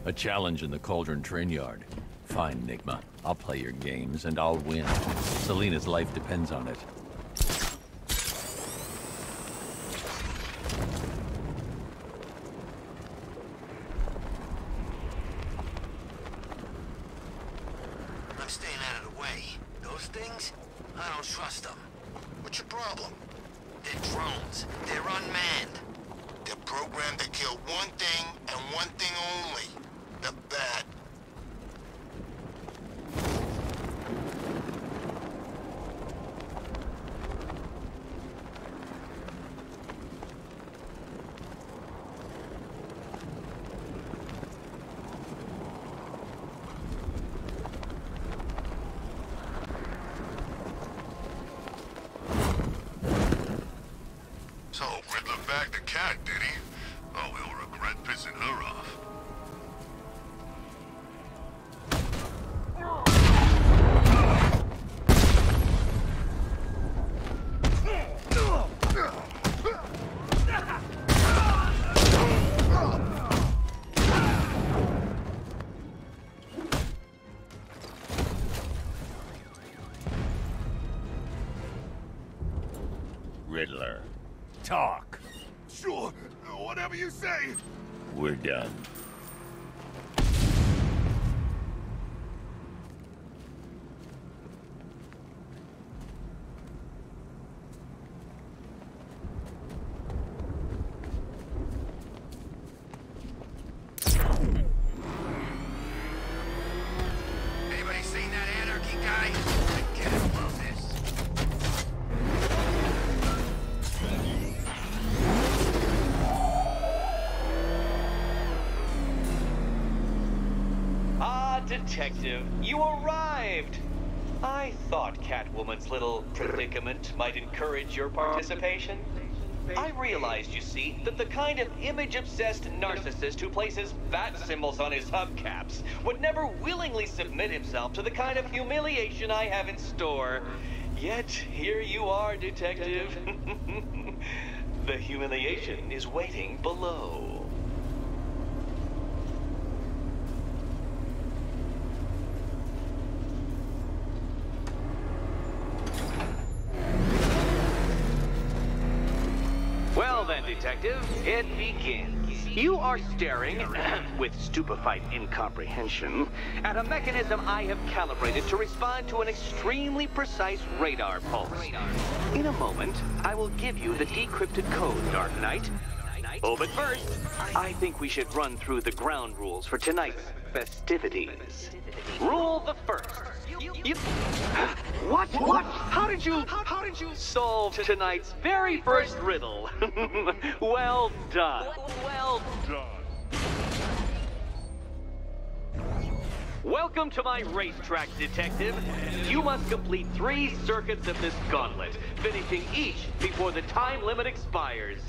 A challenge in the Cauldron train yard. Fine, Nigma. I'll play your games, and I'll win. Selena's life depends on it. I'm staying out of the way. Those things? I don't trust them. What's your problem? They're drones. They're unmanned. They're programmed to kill one thing and one thing only. The bat. So, Riddler bagged the cat, did he? Oh, we'll regret pissing her off. Riddler, Talk. Sure, whatever you say. we're done. Anybody seen that anarchy guy? Get him above this. Ah, Detective, you arrived! I thought Catwoman's little predicament might encourage your participation. I realized, you see, that the kind of image-obsessed narcissist who places bat symbols on his hubcaps would never willingly submit himself to the kind of humiliation I have in store. Yet, here you are, Detective. The humiliation is waiting below. Well then, Detective, it begins. You are staring, with stupefied incomprehension, at a mechanism I have calibrated to respond to an extremely precise radar pulse. In a moment, I will give you the decrypted code, Dark Knight. Oh, but first, I think we should run through the ground rules for tonight's festivities. Rule the first. You... What? How did you solve tonight's very first riddle? Well done. Well done. Welcome to my racetrack, Detective. You must complete 3 circuits of this gauntlet, finishing each before the time limit expires.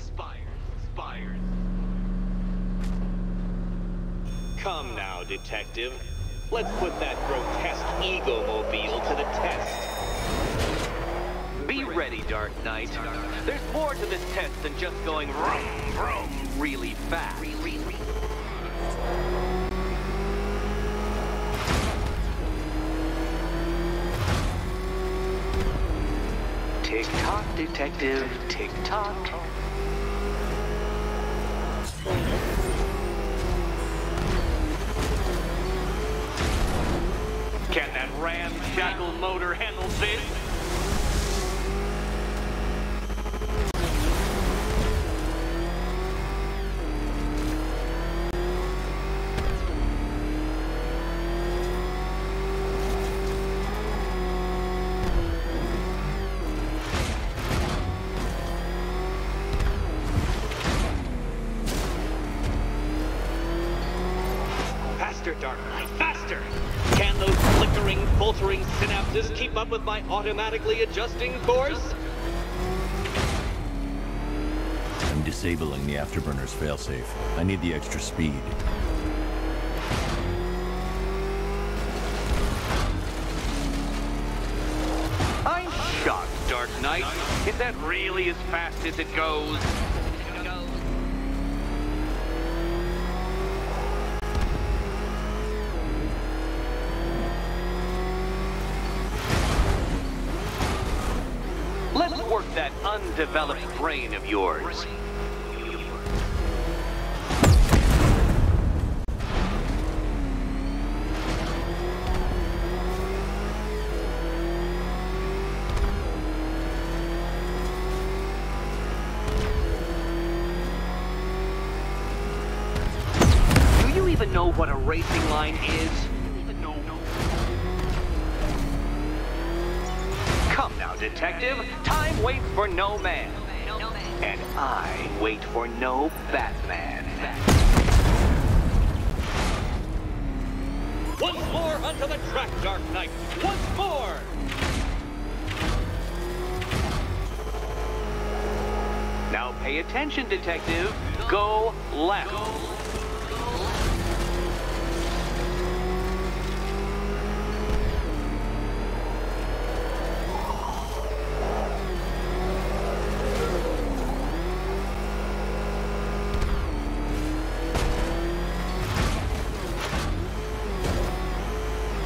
Come now, Detective. Let's put that grotesque ego-mobile to the test. Be ready, Dark Knight. There's more to this test than just going vroom, vroom really fast. Tick-tock, Detective, tick-tock. Can that ramshackle motor handle this? Faster, Dark Knight, faster! Can those flickering, faltering synapses keep up with my automatically adjusting course? I'm disabling the afterburner's failsafe. I need the extra speed. I'm shocked, Dark Knight. Is that really as fast as it goes? Let's work that undeveloped brain of yours. Do you even know what a racing line is? Come now, Detective. Time waits for no man. And I wait for no Batman. Once more onto the track, Dark Knight. Once more! Now pay attention, Detective. Go left.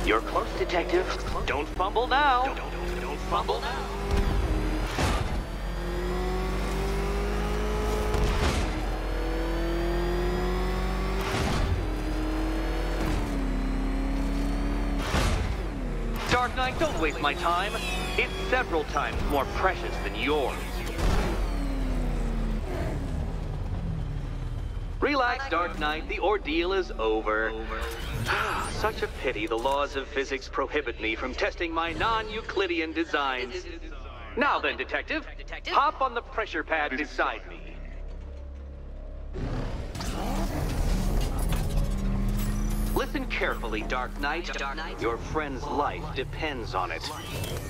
You're close, Detective. Don't fumble now. Don't fumble now. Dark Knight, don't waste my time. It's several times more precious than yours. Relax, Dark Knight. The ordeal is over. Such a pity the laws of physics prohibit me from testing my non-Euclidean designs. Now then, Detective, hop on the pressure pad beside me. Listen carefully, Dark Knight. Your friend's life depends on it.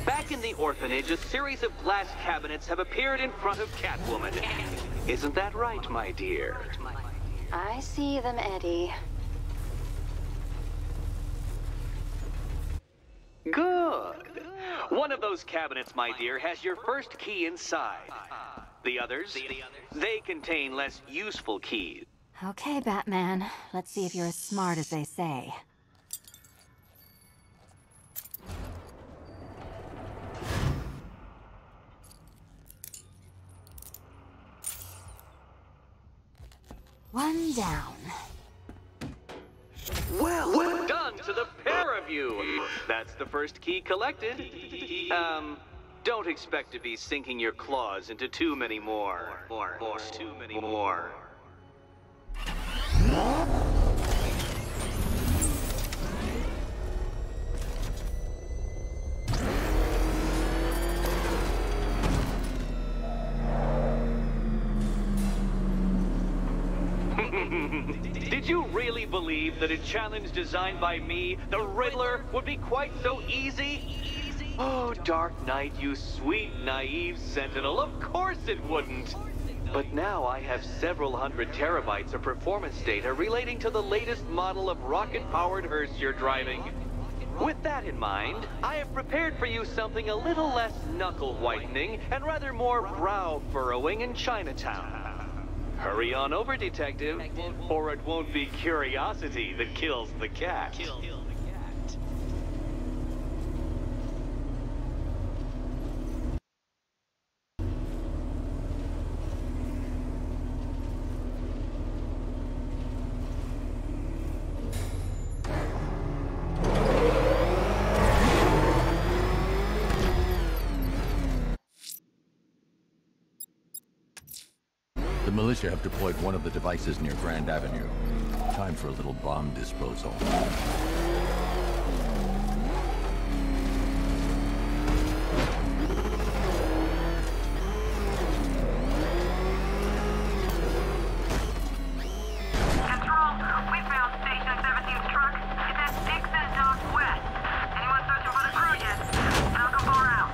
Back in the orphanage, a series of glass cabinets have appeared in front of Catwoman. Isn't that right, my dear? I see them, Eddie. Good. One of those cabinets, my dear, has your first key inside. The others, they contain less useful keys. Okay, Batman. Let's see if you're as smart as they say. One down. Well done to the pair of you. That's the first key collected. Don't expect to be sinking your claws into too many more. Too many more. Did you really believe that a challenge designed by me, the Riddler, would be quite so easy? Oh, Dark Knight, you sweet, naive sentinel, of course it wouldn't. But now I have several hundred terabytes of performance data relating to the latest model of rocket-powered hearse you're driving. With that in mind, I have prepared for you something a little less knuckle-whitening and rather more brow-furrowing in Chinatown. Hurry on over, detective, or it won't be curiosity that kills the cat. The militia have deployed one of the devices near Grand Avenue. Time for a little bomb disposal. Control, we found Station 17's truck. It's at Dixon Dock West. Anyone searching for the crew yet? Falcon 4 out.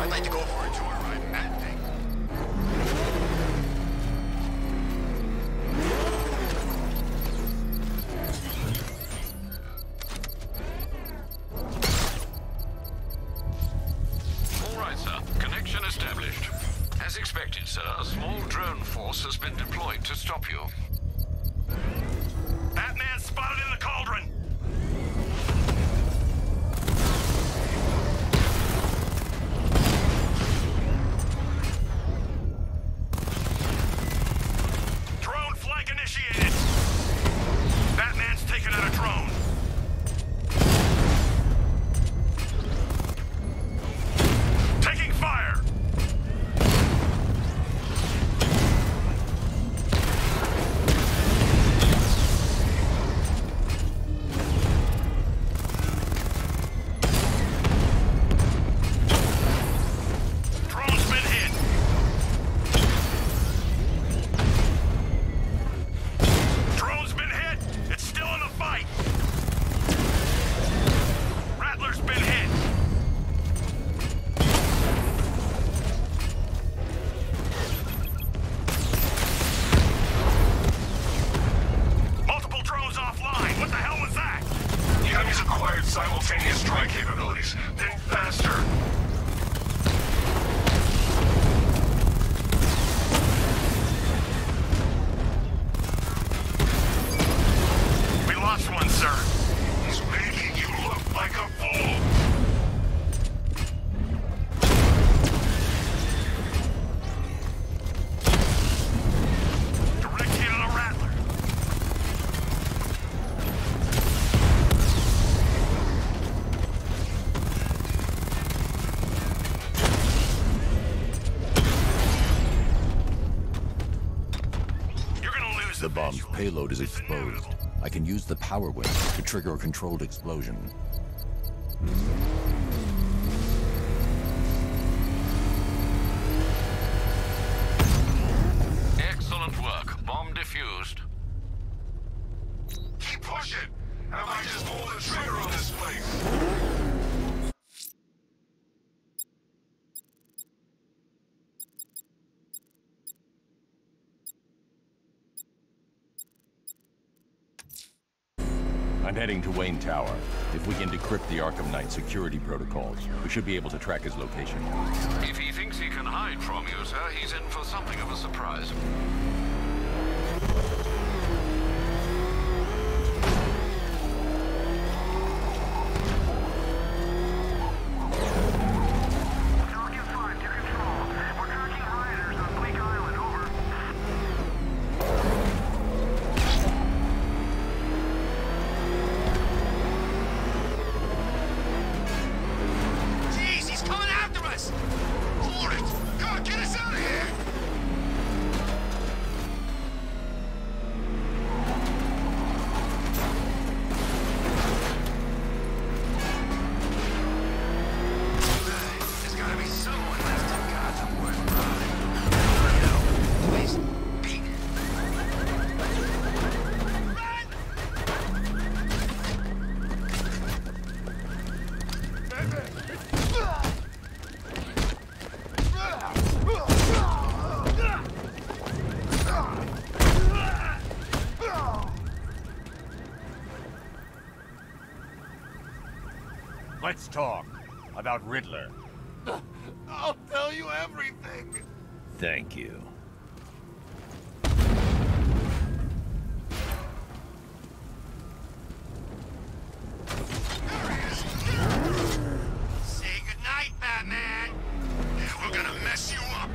I'd like to go for a joyride in that thing. All right, sir. Connection established. As expected, sir, a small drone force has been deployed to stop you. Batman spotted in the cauldron! Drone flank initiated! Batman's taken out a drone. Taking fire! Drone's been hit! Drone's been hit! It's still in the fight! Rattler's been hit! Multiple drones offline! What the hell was that? The enemy's acquired simultaneous strike capabilities. Then faster! We lost one, sir. He's making you look like a fool! Direct hit on a Rattler. You're gonna lose The bomb's payload is exposed. I can use the power wing to trigger a controlled explosion. Excellent work. Bomb defused. Keep pushing! I might just pull the trigger on this place! I'm heading to Wayne Tower. If we can decrypt the Arkham Knight security protocols, we should be able to track his location. If he thinks he can hide from you, sir, he's in for something of a surprise. Let's talk about Riddler. I'll tell you everything. Thank you. Say goodnight, Batman. We're gonna mess you up.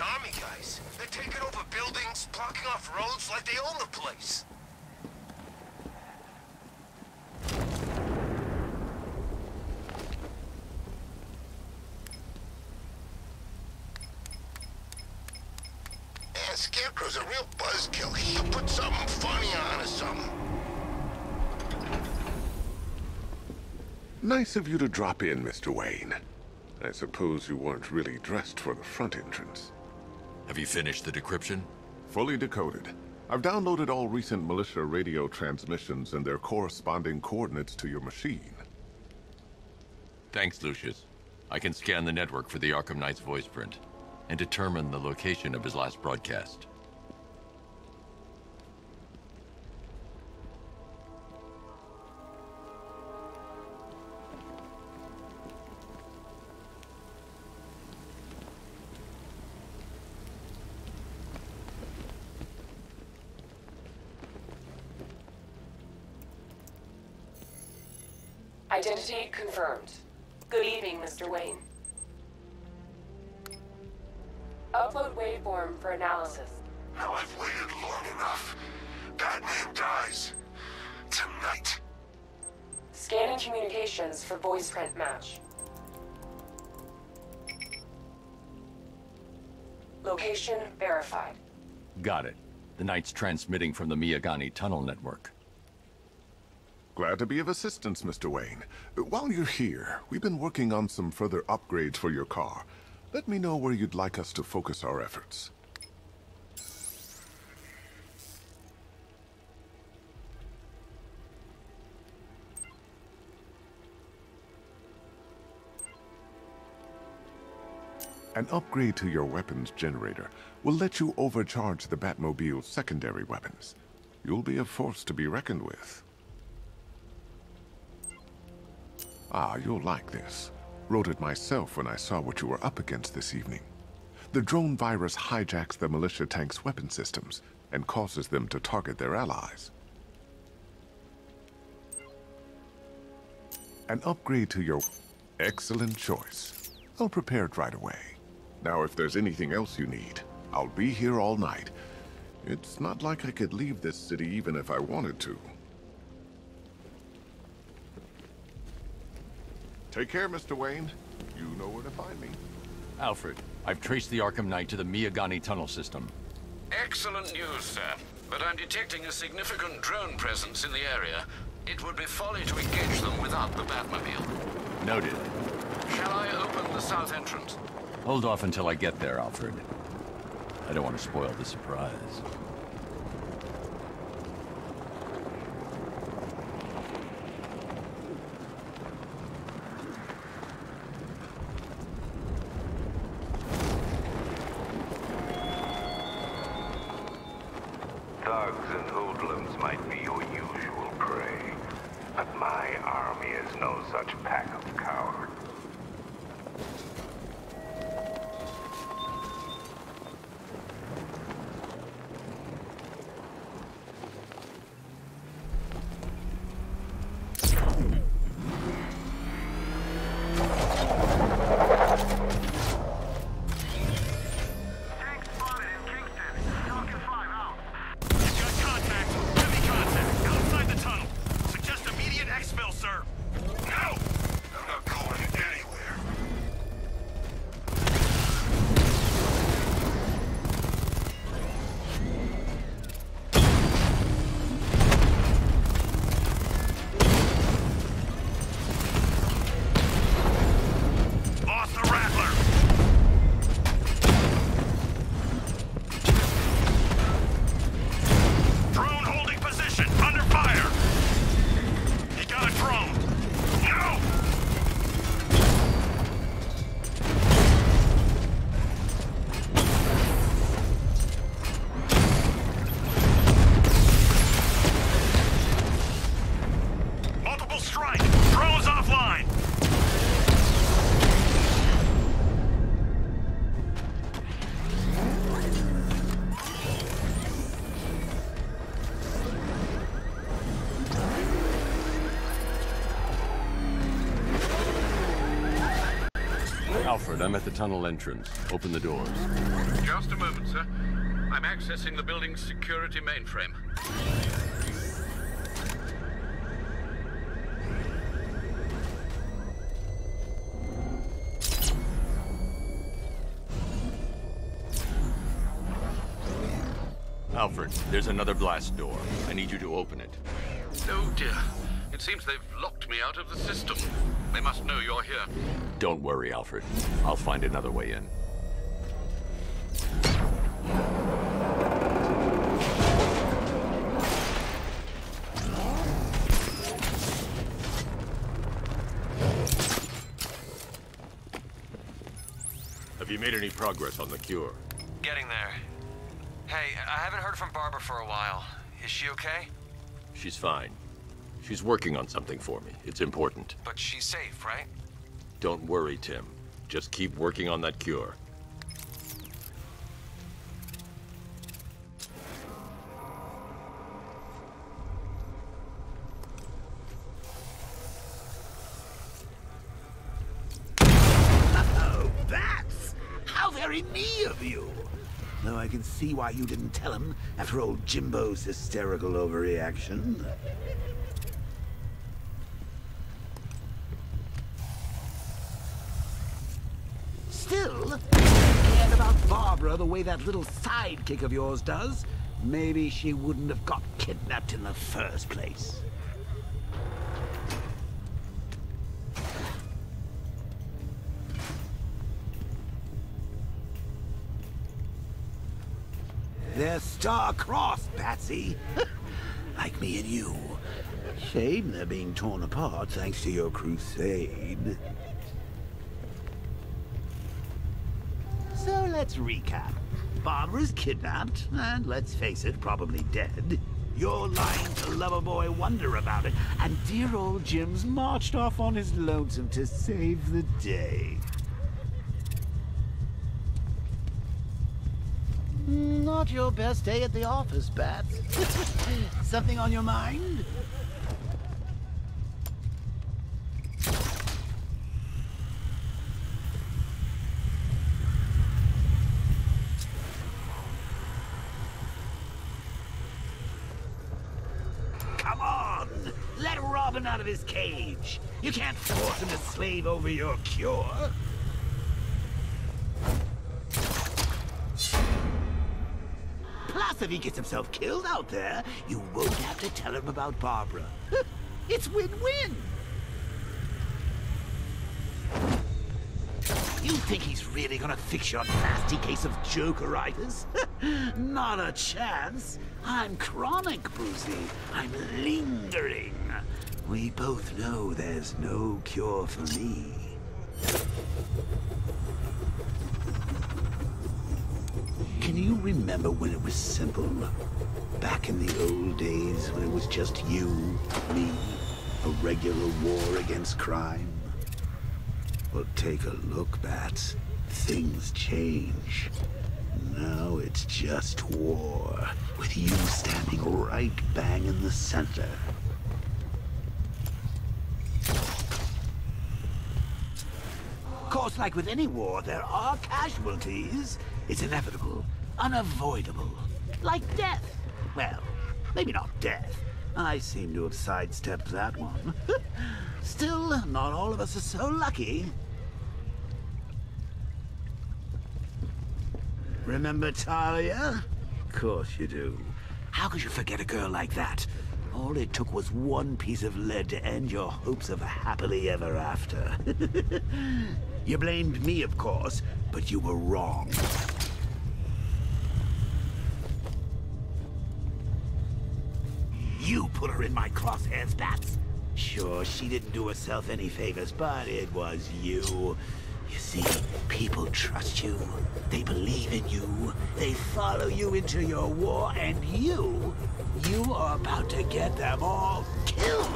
Army guys. They're taking over buildings, blocking off roads like they own the place. Man, Scarecrow's a real buzzkill. He should put something funny on or something. Nice of you to drop in, Mr. Wayne. I suppose you weren't really dressed for the front entrance. Have you finished the decryption? Fully decoded. I've downloaded all recent militia radio transmissions and their corresponding coordinates to your machine. Thanks, Lucius. I can scan the network for the Arkham Knight's voice print and determine the location of his last broadcast. Identity confirmed. Good evening, Mr. Wayne. Upload waveform for analysis. Now I've waited long enough. Batman dies. Tonight. Scanning communications for voice print match. Location verified. Got it. The Knight's transmitting from the Miyagani tunnel network. Glad to be of assistance, Mr. Wayne. While you're here, we've been working on some further upgrades for your car. Let me know where you'd like us to focus our efforts. An upgrade to your weapons generator will let you overcharge the Batmobile's secondary weapons. You'll be a force to be reckoned with. Ah, you'll like this. Wrote it myself when I saw what you were up against this evening. The drone virus hijacks the militia tank's weapon systems and causes them to target their allies. An upgrade to your... Excellent choice. I'll prepare it right away. Now, if there's anything else you need, I'll be here all night. It's not like I could leave this city even if I wanted to. Take care, Mr. Wayne. You know where to find me. Alfred, I've traced the Arkham Knight to the Miyagani tunnel system. Excellent news, sir. But I'm detecting a significant drone presence in the area. It would be folly to engage them without the Batmobile. Noted. Shall I open the south entrance? Hold off until I get there, Alfred. I don't want to spoil the surprise. Thugs and hoodlums might be your usual prey, but my army is no such pack of cowards. Alfred, I'm at the tunnel entrance. Open the doors. Just a moment, sir. I'm accessing the building's security mainframe. Alfred, there's another blast door. I need you to open it. Oh dear. It seems they've locked me out of the system. They must know you're here. Don't worry, Alfred. I'll find another way in. Have you made any progress on the cure? Getting there. Hey, I haven't heard from Barbara for a while. Is she okay? She's fine. She's working on something for me. It's important. But she's safe, right? Don't worry, Tim. Just keep working on that cure. Oh, Bats! How very me of you! Though I can see why you didn't tell him after old Jimbo's hysterical overreaction. Still, if you cared about Barbara the way that little sidekick of yours does, maybe she wouldn't have got kidnapped in the first place. They're star-crossed, Patsy. Like me and you. Shame they're being torn apart thanks to your crusade. So let's recap. Barbara's kidnapped, and let's face it, probably dead. You're lying to Loverboy Wonder about it, and dear old Jim's marched off on his lonesome to save the day. Not your best day at the office, Bats. Something on your mind? Come on! Let Robin out of his cage! You can't force him to slave over your cure! Plus, if he gets himself killed out there, you won't have to tell him about Barbara. It's win-win! You think he's really gonna fix your nasty case of jokeritis? Not a chance. I'm chronic, Brucey. I'm lingering. We both know there's no cure for me. Can you remember when it was simple? Back in the old days when it was just you, me, a regular war against crime? Well, take a look, Bats. Things change. Now it's just war, with you standing right bang in the center. Of course, like with any war, there are casualties. It's inevitable, unavoidable. Like death. Well, maybe not death. I seem to have sidestepped that one. Still, not all of us are so lucky. Remember Talia? Of course you do. How could you forget a girl like that? All it took was one piece of lead to end your hopes of a happily ever after. You blamed me, of course, but you were wrong. You put her in my crosshairs, Bats. Sure, she didn't do herself any favors, but it was you. You see, people trust you. They believe in you. They follow you into your war, and you are about to get them all killed.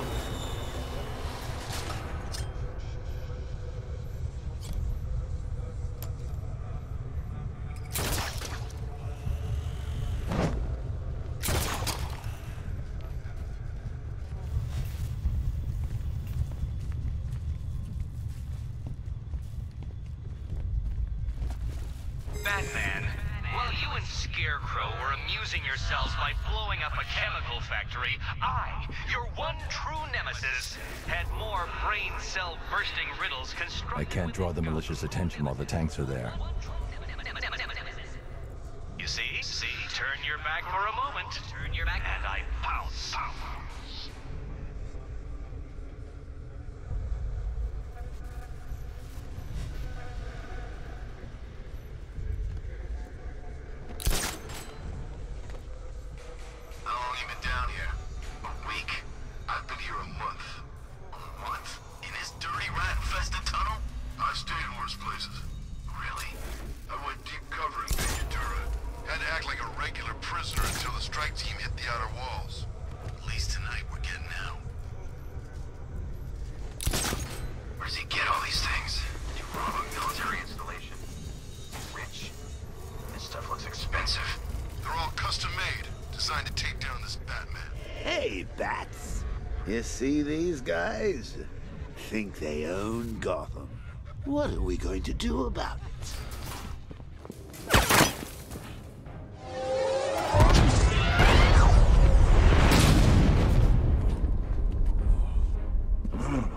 Batman, while you and Scarecrow were amusing yourselves by blowing up a chemical factory, I, your one true nemesis, had more brain cell-bursting riddles constructed. I can't draw the malicious attention while the tanks are there. You see? Turn your back for a moment. Turn your back, and I pounce. You see these guys? Think they own Gotham. What are we going to do about it? No.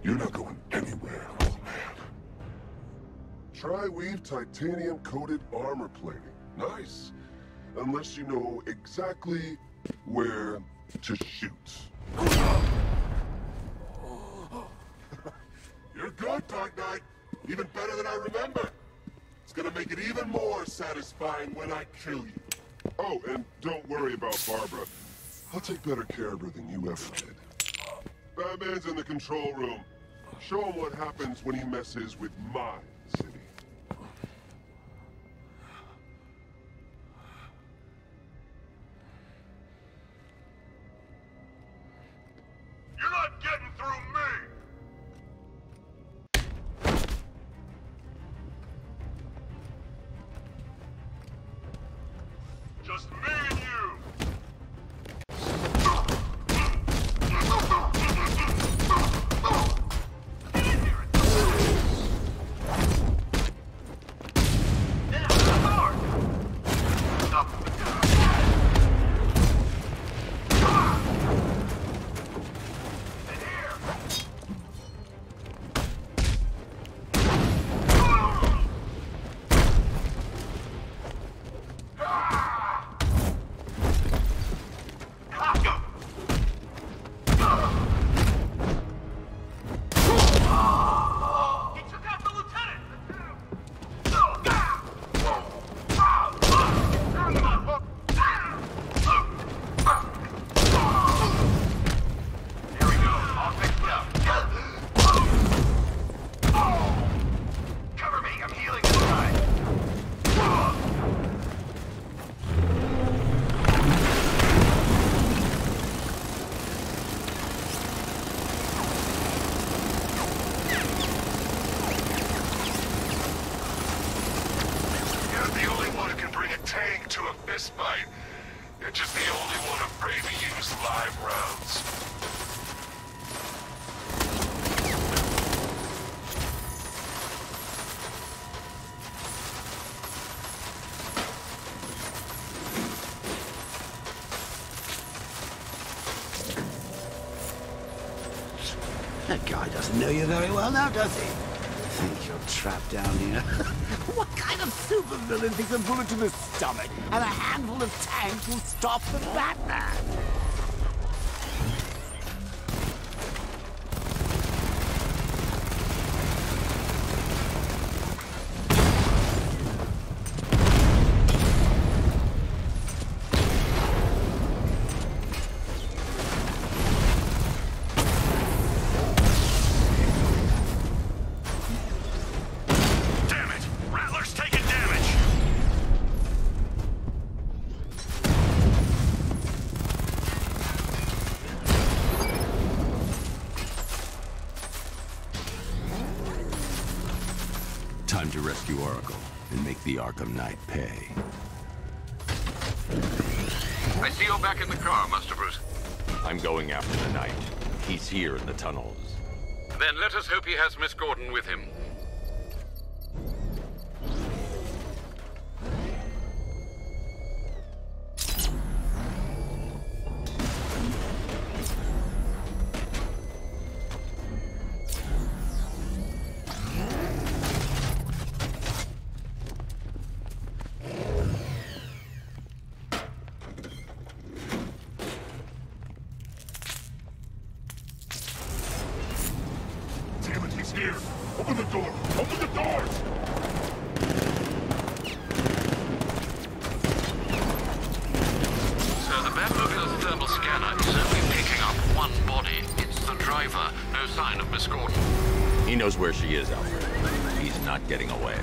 You're not going anywhere, old man. Tri-weave titanium-coated armor plating. Nice. Unless you know exactly where to shoot. You're good, Dark Knight. Even better than I remember. It's gonna make it even more satisfying when I kill you. Oh, and don't worry about Barbara. I'll take better care of her than you ever did. Batman's in the control room. Show him what happens when he messes with my city. You're not getting through me! Just me and you! You're just the only one afraid to use live rounds. That guy doesn't know you very well now, does he? Think you're trapped down here? What kind of supervillain thinks a bullet to the stomach and a handful of tanks will stop the Batman? Time to rescue Oracle and make the Arkham Knight pay. I see you're back in the car, Master Bruce. I'm going after the Knight. He's here in the tunnels. Then let us hope he has Miss Gordon with him. Here! Open the door! Open the doors! So the Batmobile's thermal scanner is only picking up one body. It's the driver. No sign of Miss Gordon. He knows where she is, Alfred. He's not getting away.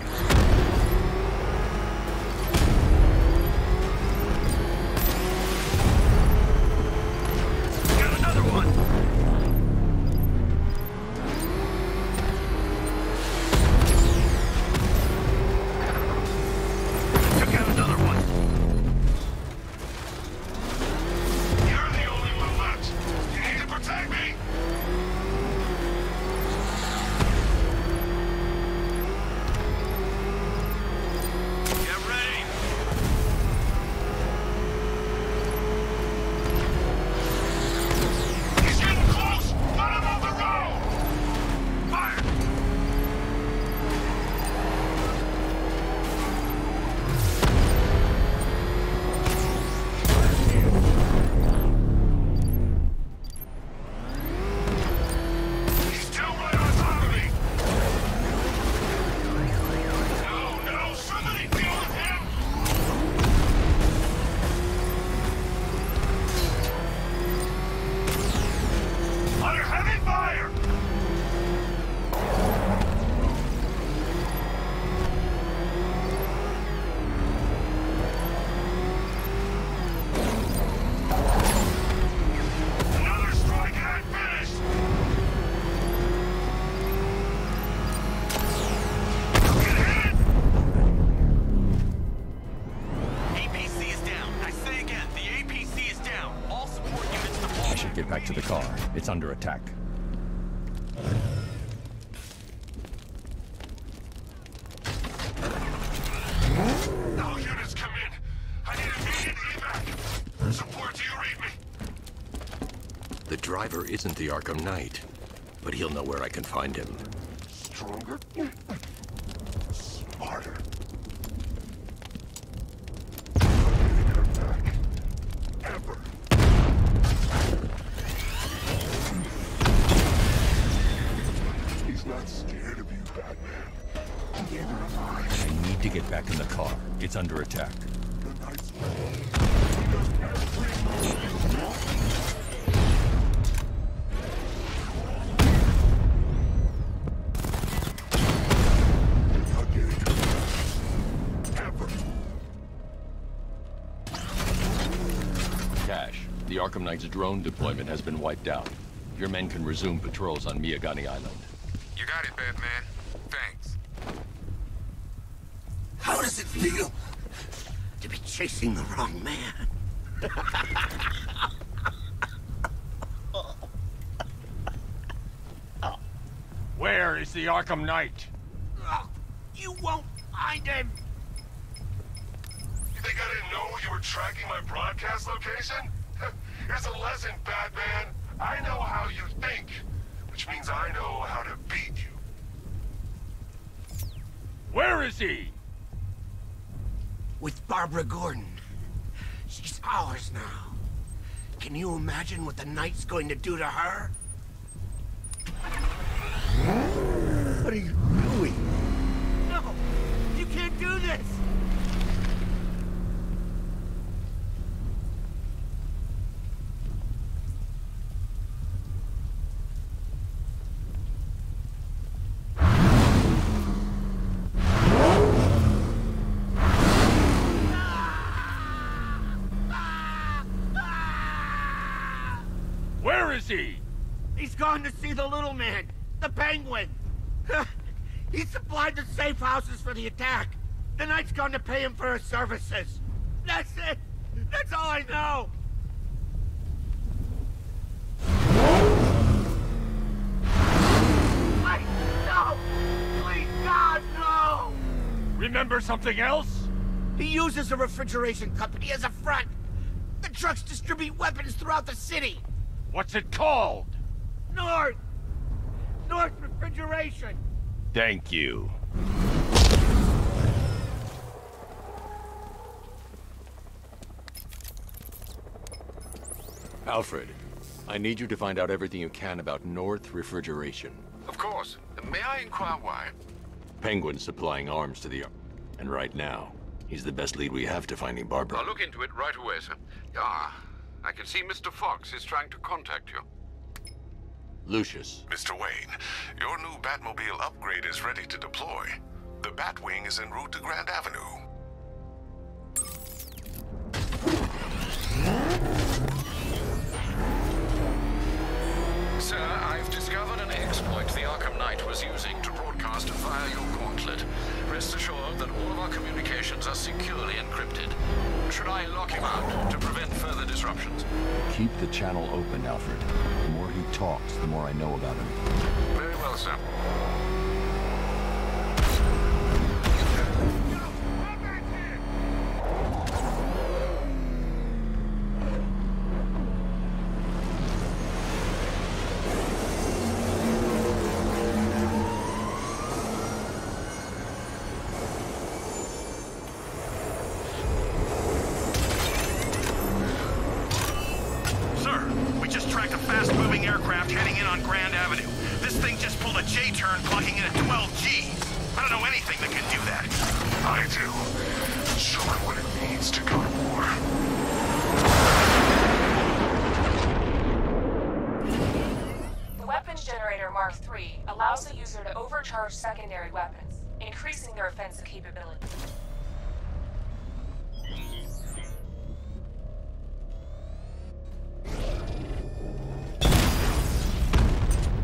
Got another one! You're the only one left. You need to protect Back to the car. It's under attack. All units come in. I need immediate evac. Support, do you read me? The driver isn't the Arkham Knight, but he'll know where I can find him. Stronger? Smarter. Ever. He's not scared of you, Batman. Neither am I. I need to get back in the car. It's under attack. The Knight's Cash, the Arkham Knight's drone deployment has been wiped out. Your men can resume patrols on Miyagani Island. You got it, Batman. Thanks. How does it feel to be chasing the wrong man? Where is the Arkham Knight? You won't find him! You think I didn't know you were tracking my broadcast location? Here's a lesson, Batman. I know how you think, which means I know how to beat you. Where is he? With Barbara Gordon. She's ours now. Can you imagine what the Knight's going to do to her? What are you doing? No! You can't do this! Where is he? He's gone to see the little man, the Penguin. He supplied the safe houses for the attack. The Knight's gone to pay him for his services. That's it. That's all I know. Wait, no! Please, God, no! Remember something else? He uses a refrigeration company as a front. The trucks distribute weapons throughout the city. What's it called? North Refrigeration. Thank you. Alfred, I need you to find out everything you can about North Refrigeration. Of course. May I inquire why? Penguin's supplying arms to the... And right now, he's the best lead we have to finding Barbara. I'll look into it right away, sir. Ah, I can see Mr. Fox is trying to contact you. Lucius. Mr. Wayne, your new Batmobile upgrade is ready to deploy. The Batwing is en route to Grand Avenue. Sir, I've discovered an exploit the Arkham Knight was using to broadcast via your gauntlet. Rest assured that all of our communications are securely encrypted. Should I lock him out to prevent further disruptions? Keep the channel open, Alfred. The more he talks, the more I know about him. Very well, sir. fast-moving aircraft heading in on Grand Avenue. This thing just pulled a J-turn, clocking in at 12 G. I don't know anything that can do that. I do. Show it what it means to go to war. The weapons generator Mark III allows the user to overcharge secondary weapons, increasing their offensive capability.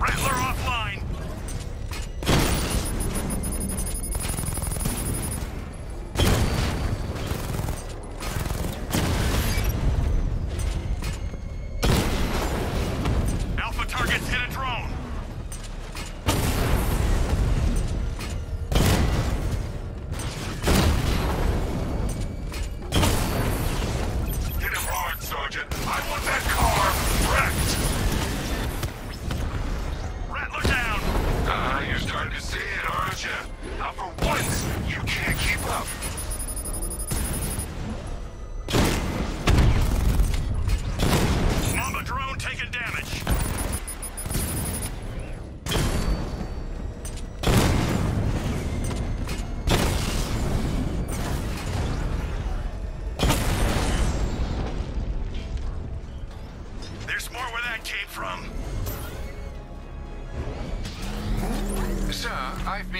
Rattler offline!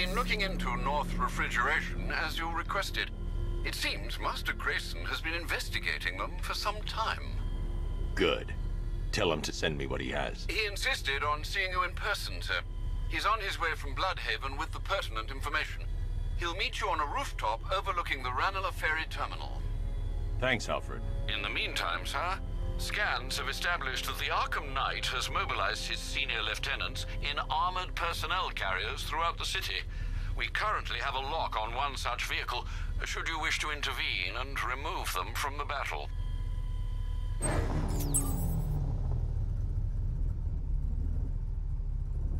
been looking into North Refrigeration as you requested. It seems Master Grayson has been investigating them for some time. Good. Tell him to send me what he has. He insisted on seeing you in person, sir. He's on his way from Bloodhaven with the pertinent information. He'll meet you on a rooftop overlooking the Ranelagh Ferry Terminal. Thanks, Alfred. In the meantime, sir, scans have established that the Arkham Knight has mobilized his senior lieutenants in armored personnel carriers throughout the city. We currently have a lock on one such vehicle, should you wish to intervene and remove them from the battle.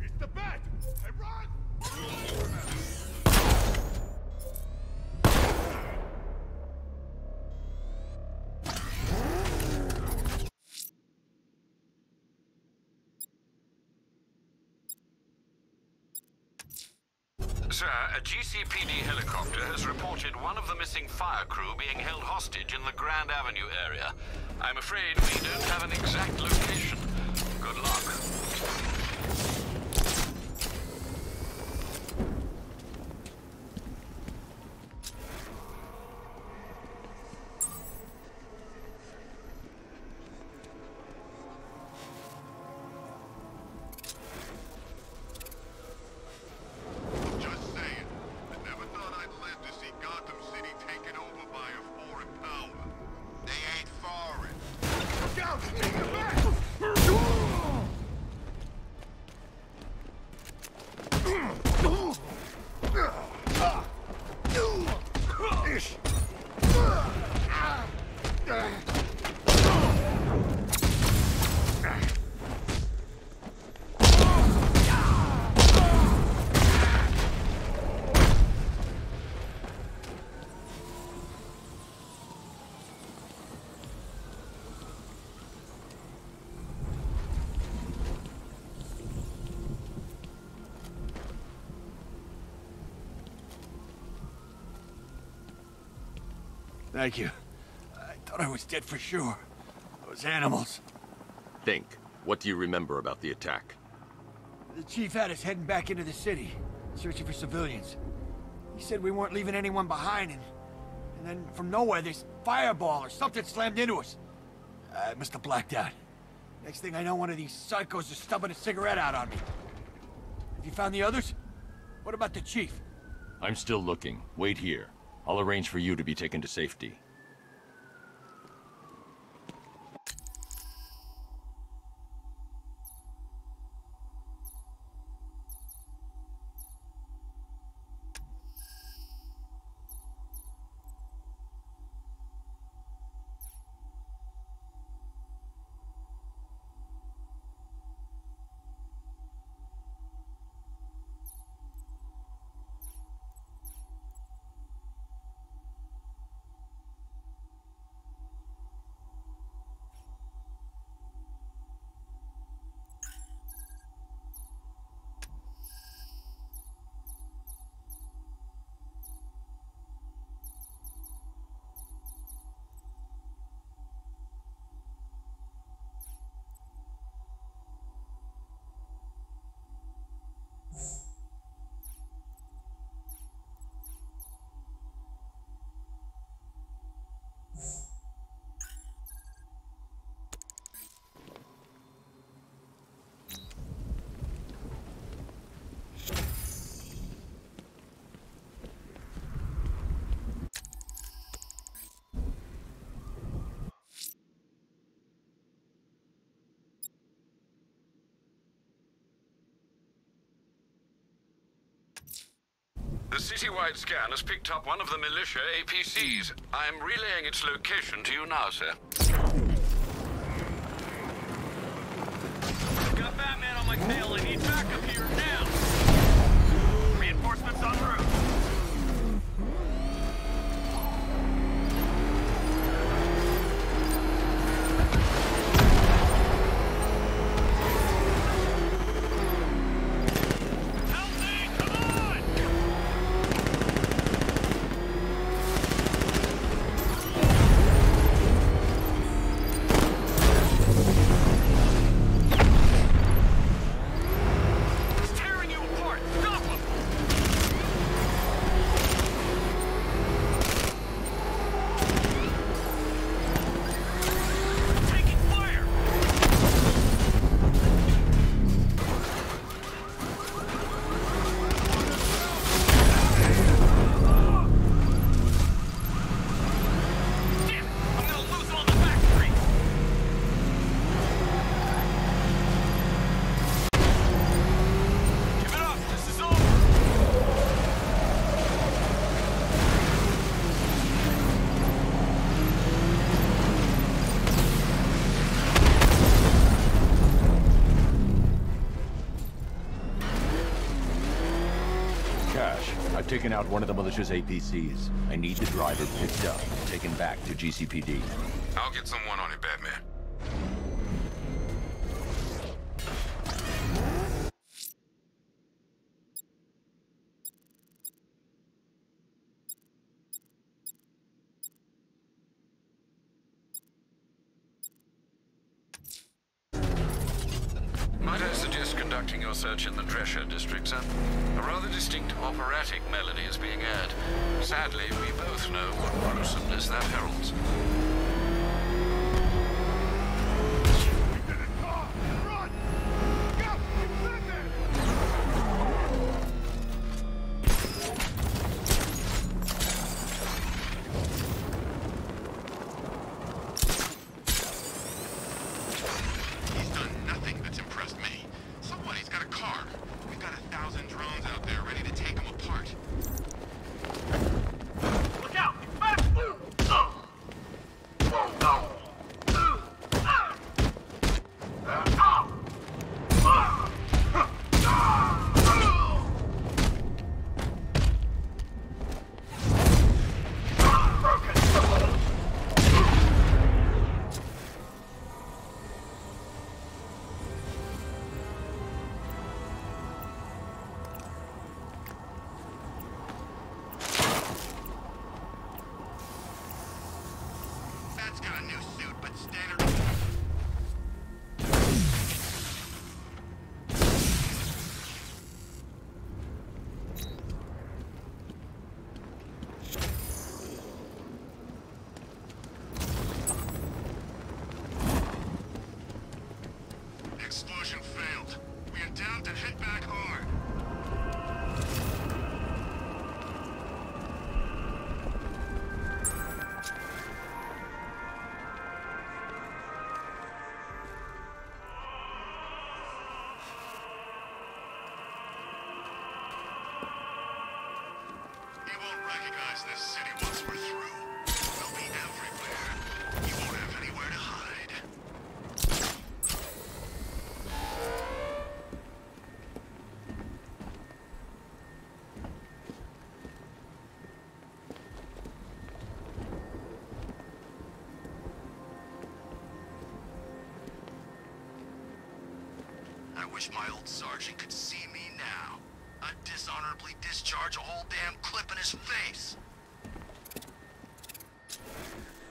It's the bat! Hey, run! Sir, a GCPD helicopter has reported one of the missing fire crew being held hostage in the Grand Avenue area. I'm afraid we don't have an exact location. Good luck. Thank you. I thought I was dead for sure. Those animals. Think. What do you remember about the attack? The chief had us heading back into the city, searching for civilians. He said we weren't leaving anyone behind, and then from nowhere, this fireball or something slammed into us. I must have blacked out. Next thing I know, one of these psychos is stubbing a cigarette out on me. Have you found the others? What about the chief? I'm still looking. Wait here. I'll arrange for you to be taken to safety. The citywide scan has picked up one of the militia APCs. I'm relaying its location to you now, sir. Got Batman on my tail. I need backup here now. Reinforcements en route. taken out one of the militia's APCs. I need the driver picked up, taken back to GCPD. I'll get someone on it, Batman. Might I suggest conducting your search in the Drescher district, sir? A rather distinct operatic melody is being aired. Sadly, we both know what gruesomeness that heralds. Explosion failed. We are down to head back hard. He won't recognize this city once we're through. We'll be everywhere. He won't have anywhere to hide. I wish my old sergeant could see me now. I'd dishonorably discharge a whole damn clip in his face.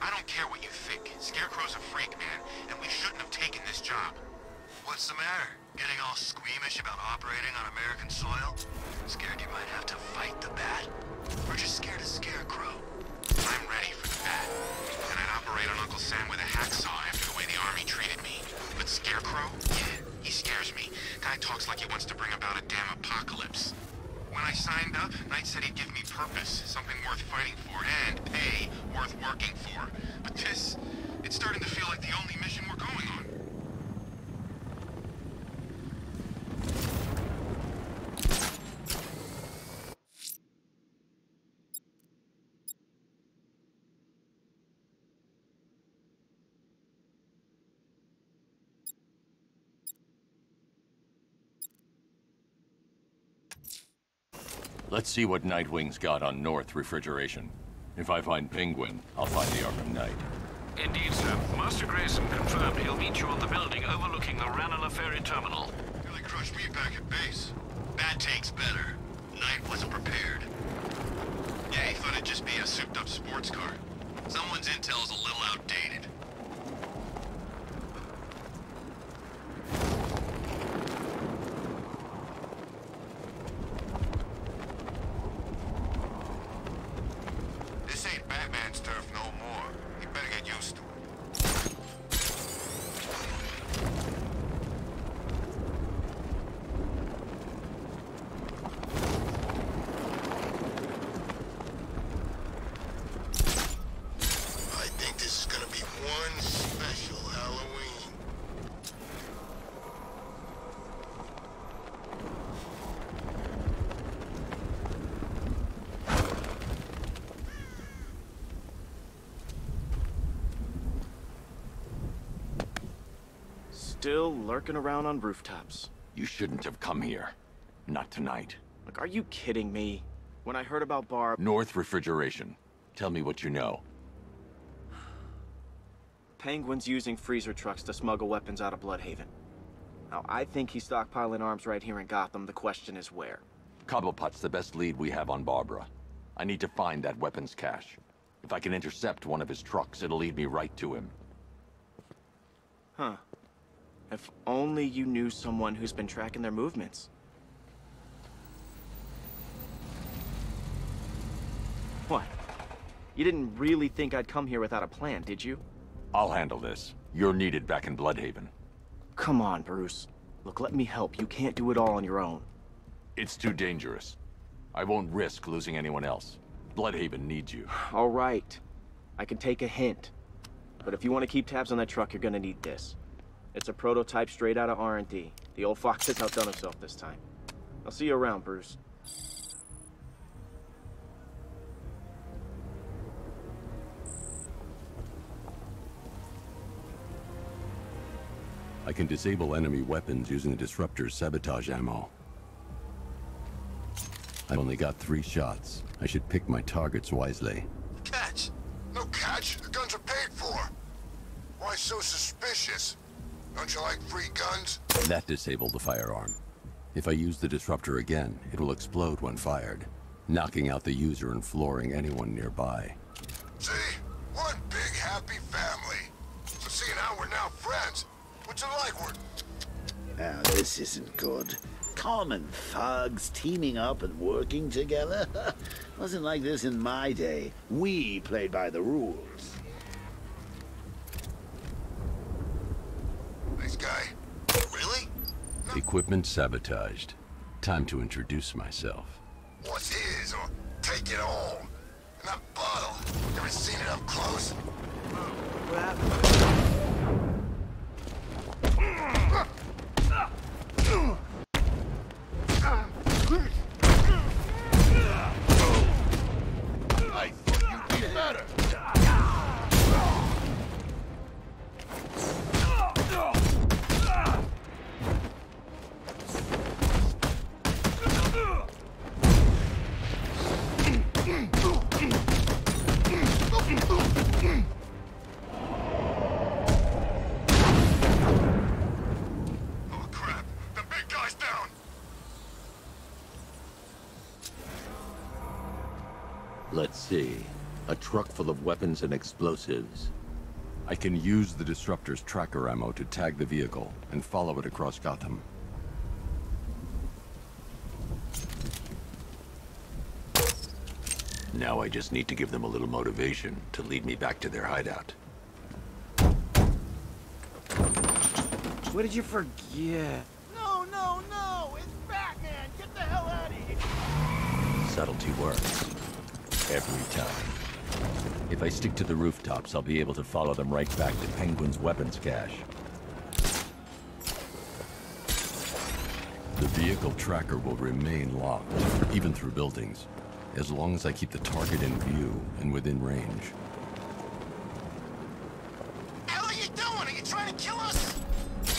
I don't care what you think. Scarecrow's a freak, man, and we shouldn't have taken this job. What's the matter? Getting all squeamish about operating on American soil? Scared you might have to fight the Bat? Or just scared of Scarecrow? I'm ready for the Bat. And I'd operate on Uncle Sam with a hacksaw after the way the Army treated me. But Scarecrow? Yeah, he scares me. Guy talks like he wants to bring about a damn apocalypse. When I signed up, Knight said he'd give me purpose, something worth fighting for, and pay worth working for. But this, it's starting to feel like the only mission we're going on. Let's see what Nightwing's got on North refrigeration. If I find Penguin, I'll find the Arkham Knight. Indeed, sir. Master Grayson confirmed he'll meet you on the building overlooking the Ranelagh Ferry Terminal. Nearly crushed me back at base. Bat takes better. Knight wasn't prepared. Yeah, he thought it'd just be a souped-up sports car. Someone's intel's a little outdated. This ain't Batman's turf no more. You better get used to it. I think this is gonna be one special Halloween. Still lurking around on rooftops. You shouldn't have come here. Not tonight. Like, are you kidding me? When I heard about Barb... North Refrigeration. Tell me what you know. Penguin's using freezer trucks to smuggle weapons out of Bloodhaven. Now, I think he's stockpiling arms right here in Gotham. The question is where. Cobblepot's the best lead we have on Barbara. I need to find that weapons cache. If I can intercept one of his trucks, it'll lead me right to him. Huh. If only you knew someone who's been tracking their movements. What? You didn't really think I'd come here without a plan, did you? I'll handle this. You're needed back in Bloodhaven. Come on, Bruce. Look, let me help. You can't do it all on your own. It's too dangerous. I won't risk losing anyone else. Bloodhaven needs you. All right. I can take a hint. But if you want to keep tabs on that truck, you're gonna need this. It's a prototype straight out of R&D. The old fox has outdone himself this time. I'll see you around, Bruce. I can disable enemy weapons using the disruptor's sabotage ammo. I've only got 3 shots. I should pick my targets wisely. Catch? No catch. The guns are paid for. Why so suspicious? Don't you like free guns? That disabled the firearm. If I use the disruptor again, it will explode when fired, knocking out the user and flooring anyone nearby. See? One big happy family. So seeing how we're now friends, what's it like we're... Now, this isn't good. Common thugs teaming up and working together? Wasn't like this in my day. We played by the rules. Nice guy. Really? Equipment sabotaged. Time to introduce myself. What's his, or take it all? And that bottle, ever seen it up close? What happened? I thought you'd be better. Oh crap! The big guy's down! Let's see. A truck full of weapons and explosives. I can use the disruptor's tracker ammo to tag the vehicle and follow it across Gotham. Now I just need to give them a little motivation to lead me back to their hideout. What did you forget? No, no, no! It's Batman! Get the hell out of here! Subtlety works. Every time. If I stick to the rooftops, I'll be able to follow them right back to Penguin's weapons cache. The vehicle tracker will remain locked, even through buildings, as long as I keep the target in view and within range. Hell are you doing? Are you trying to kill us?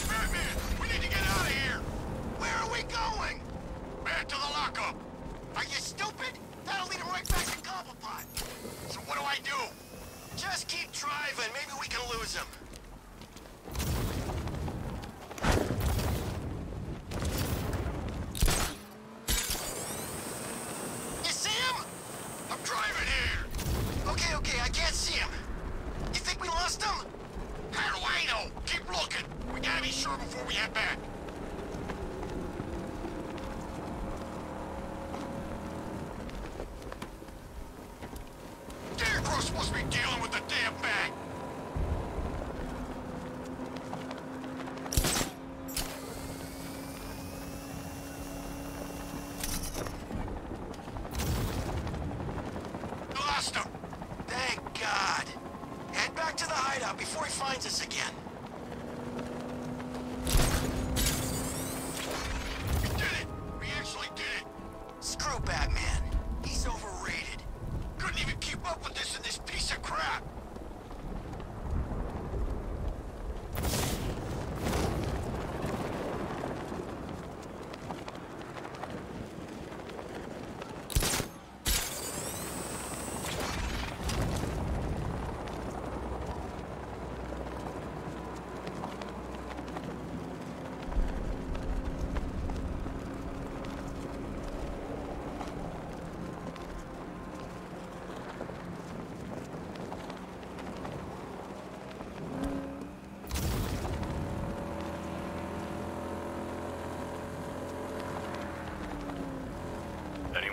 Batman, we need to get out of here. Where are we going? Back to the lockup. Are you stupid? That'll lead him right back to Cobblepot. So what do I do? Just keep driving. Maybe we can lose him. You see him? I'm driving here. Okay, I can't see him. You think we lost him? How do I know? Keep looking. We gotta be sure before we head back. Scarecrow's supposed to be dealing with the damn bag. Lost him. Thank God. Head back to the hideout before he finds us again. We did it. We actually did it. Screw Batman. He's overrated. Couldn't even keep up with this in this piece of crap.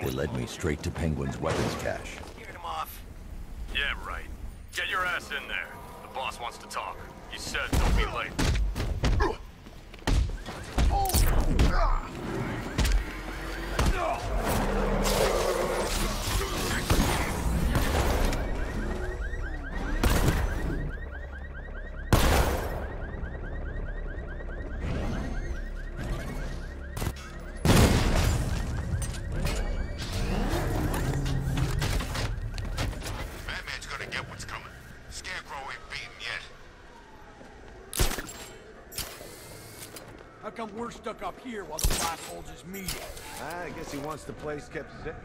They led me straight to Penguin's weapons cache. Get him off. Yeah, right. Get your ass in there. The boss wants to talk. He said don't be late. Batman's gonna get what's coming. Scarecrow ain't beaten yet. How come we're stuck up here while the Flash holds his meeting? I guess he wants the place kept safe.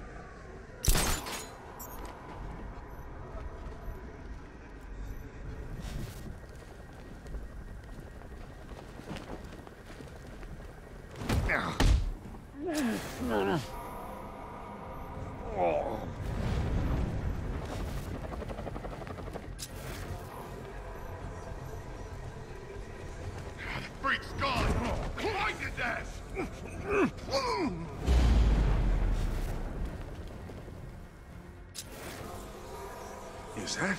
Freak's gone! Find his ass! Is that?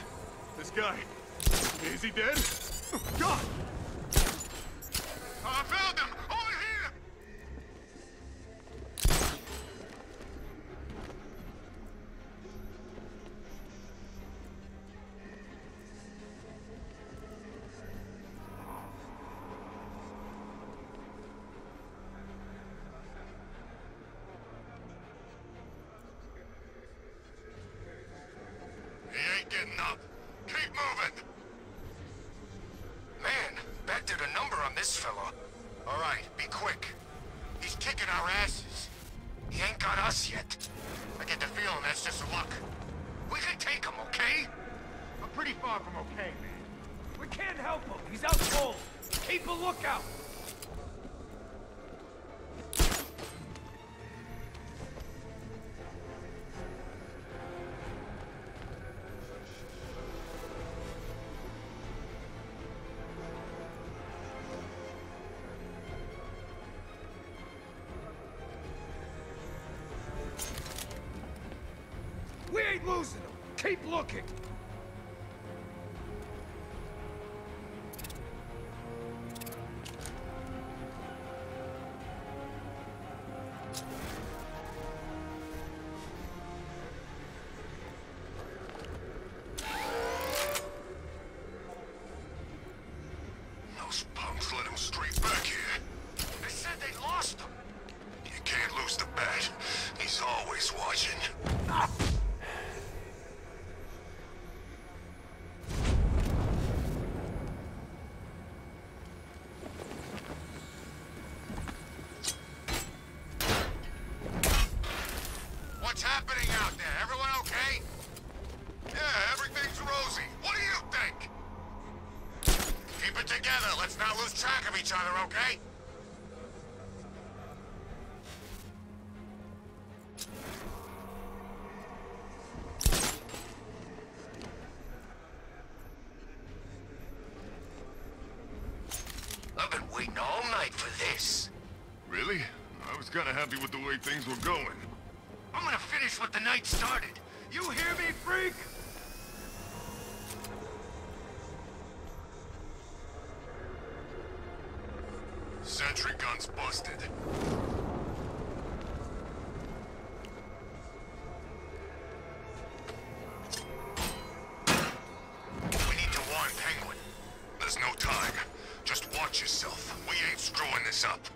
This guy, is he dead? God! I found him! Over here! He ain't getting up. Keep moving! Man, Bat did a number on this fella. All right, be quick. He's kicking our asses. He ain't got us yet. I get the feeling that's just luck. We can take him, okay? I'm pretty far from okay, man. We can't help him. He's out cold. Keep a lookout. We ain't losing him. Keep looking. Those punks let him straight back here. They said they lost him. You can't lose the Bat. He's always watching. What's happening out there? Everyone okay? Yeah, everything's rosy. What do you think? Keep it together. Let's not lose track of each other, okay? I've been waiting all night for this. Really? I was kinda happy with the way things were going. I'm gonna finish what the night started. You hear me, freak? Sentry gun's busted. We need to warn Penguin. There's no time. Just watch yourself. We ain't screwing this up.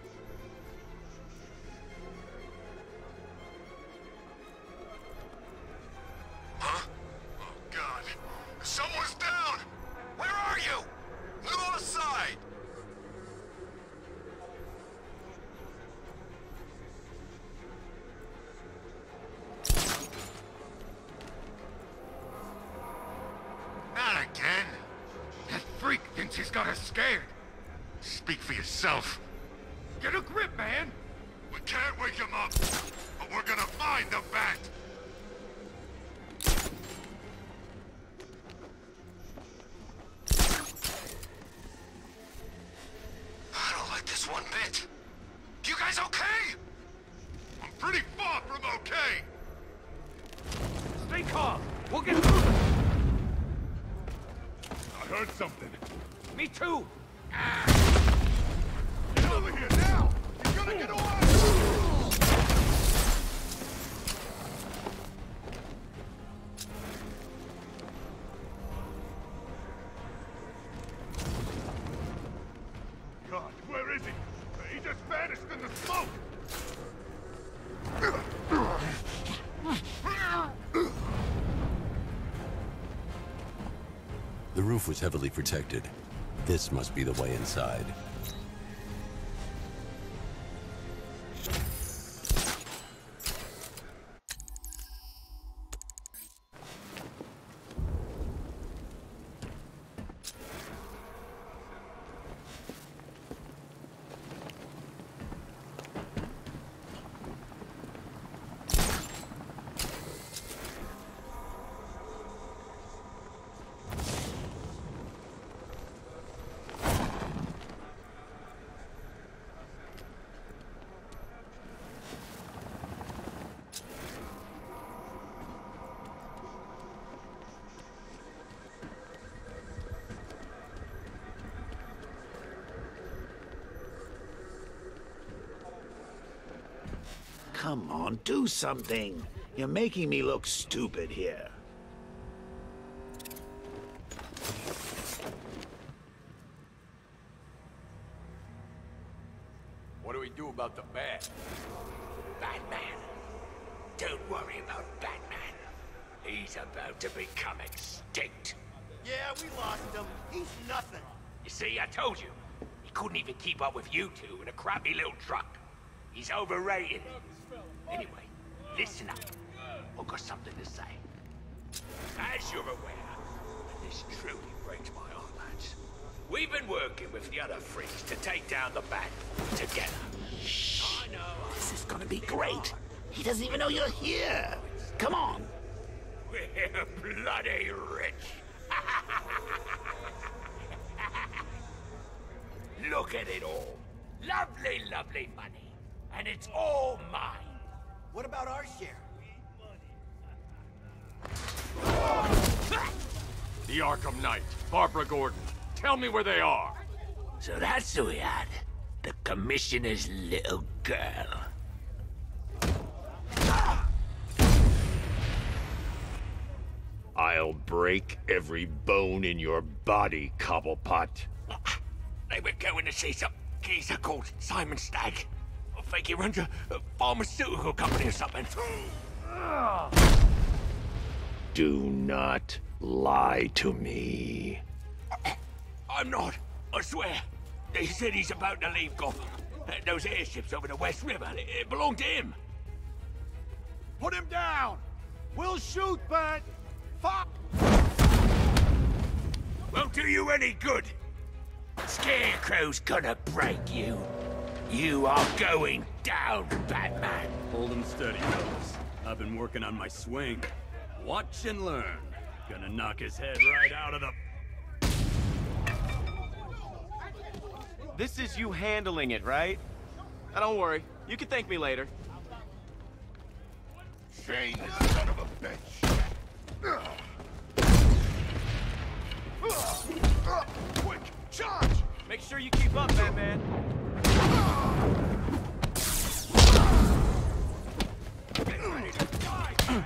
Huh? Oh, God. Someone's down! Where are you? North side! Not again. That freak thinks he's got us scared. Speak for yourself. Get a grip, man. We can't wake him up, but we're gonna find the Bat. I don't like one bit. You guys okay? I'm pretty far from okay. heard something. Me too! Get over here now! You're gonna get away! God, where is he? He just vanished in the smoke! The roof was heavily protected. This must be the way inside. Come on, do something. You're making me look stupid here. What do we do about the bat? Batman. Don't worry about Batman. He's about to become extinct. Yeah, we lost him. He's nothing. You see, I told you. He couldn't even keep up with you two in a crappy little truck. He's overrated. Anyway, listen up. I've got something to say. As you're aware, and this truly breaks my heart, lads, we've been working with the other freaks to take down the Bat together. I know. This is gonna be great. He doesn't even know you're here. Come on. We're bloody rich. Look at it all. Lovely, lovely money. And it's all mine. What about our share? The Arkham Knight, Barbara Gordon. Tell me where they are. So that's who we had. The Commissioner's little girl. I'll break every bone in your body, Cobblepot. They were going to see some geezer called Simon Stagg. I think he runs a pharmaceutical company or something. Do not lie to me. I'm not. I swear. They said he's about to leave Gotham. Those airships over the West River, it belonged to him. Put him down! We'll shoot, Bat! Fuck! Won't do you any good. Scarecrow's gonna break you. You are going down, Batman. Hold him steady, fellas. I've been working on my swing. Watch and learn. Gonna knock his head right out of the... This is you handling it, right? Now, don't worry. You can thank me later. Shane, son of a bitch. Quick, charge! Make sure you keep up, Batman. Get ready to die, man!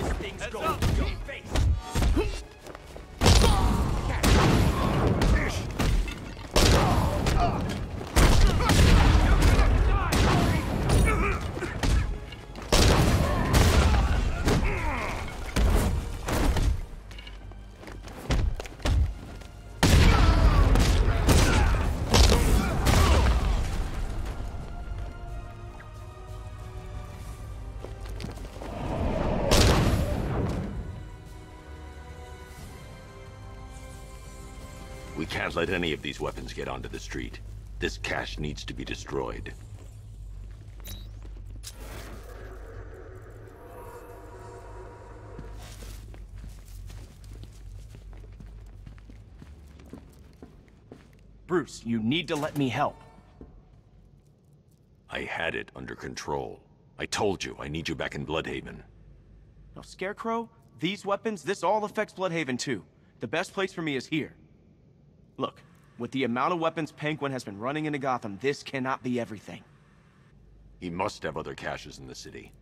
This thing's going to your face. We can't let any of these weapons get onto the street. This cache needs to be destroyed. Bruce, you need to let me help. I had it under control. I told you, I need you back in Bloodhaven. Now, Scarecrow, these weapons, this all affects Bloodhaven too. The best place for me is here. Look, with the amount of weapons Penguin has been running into Gotham, this cannot be everything. He must have other caches in the city.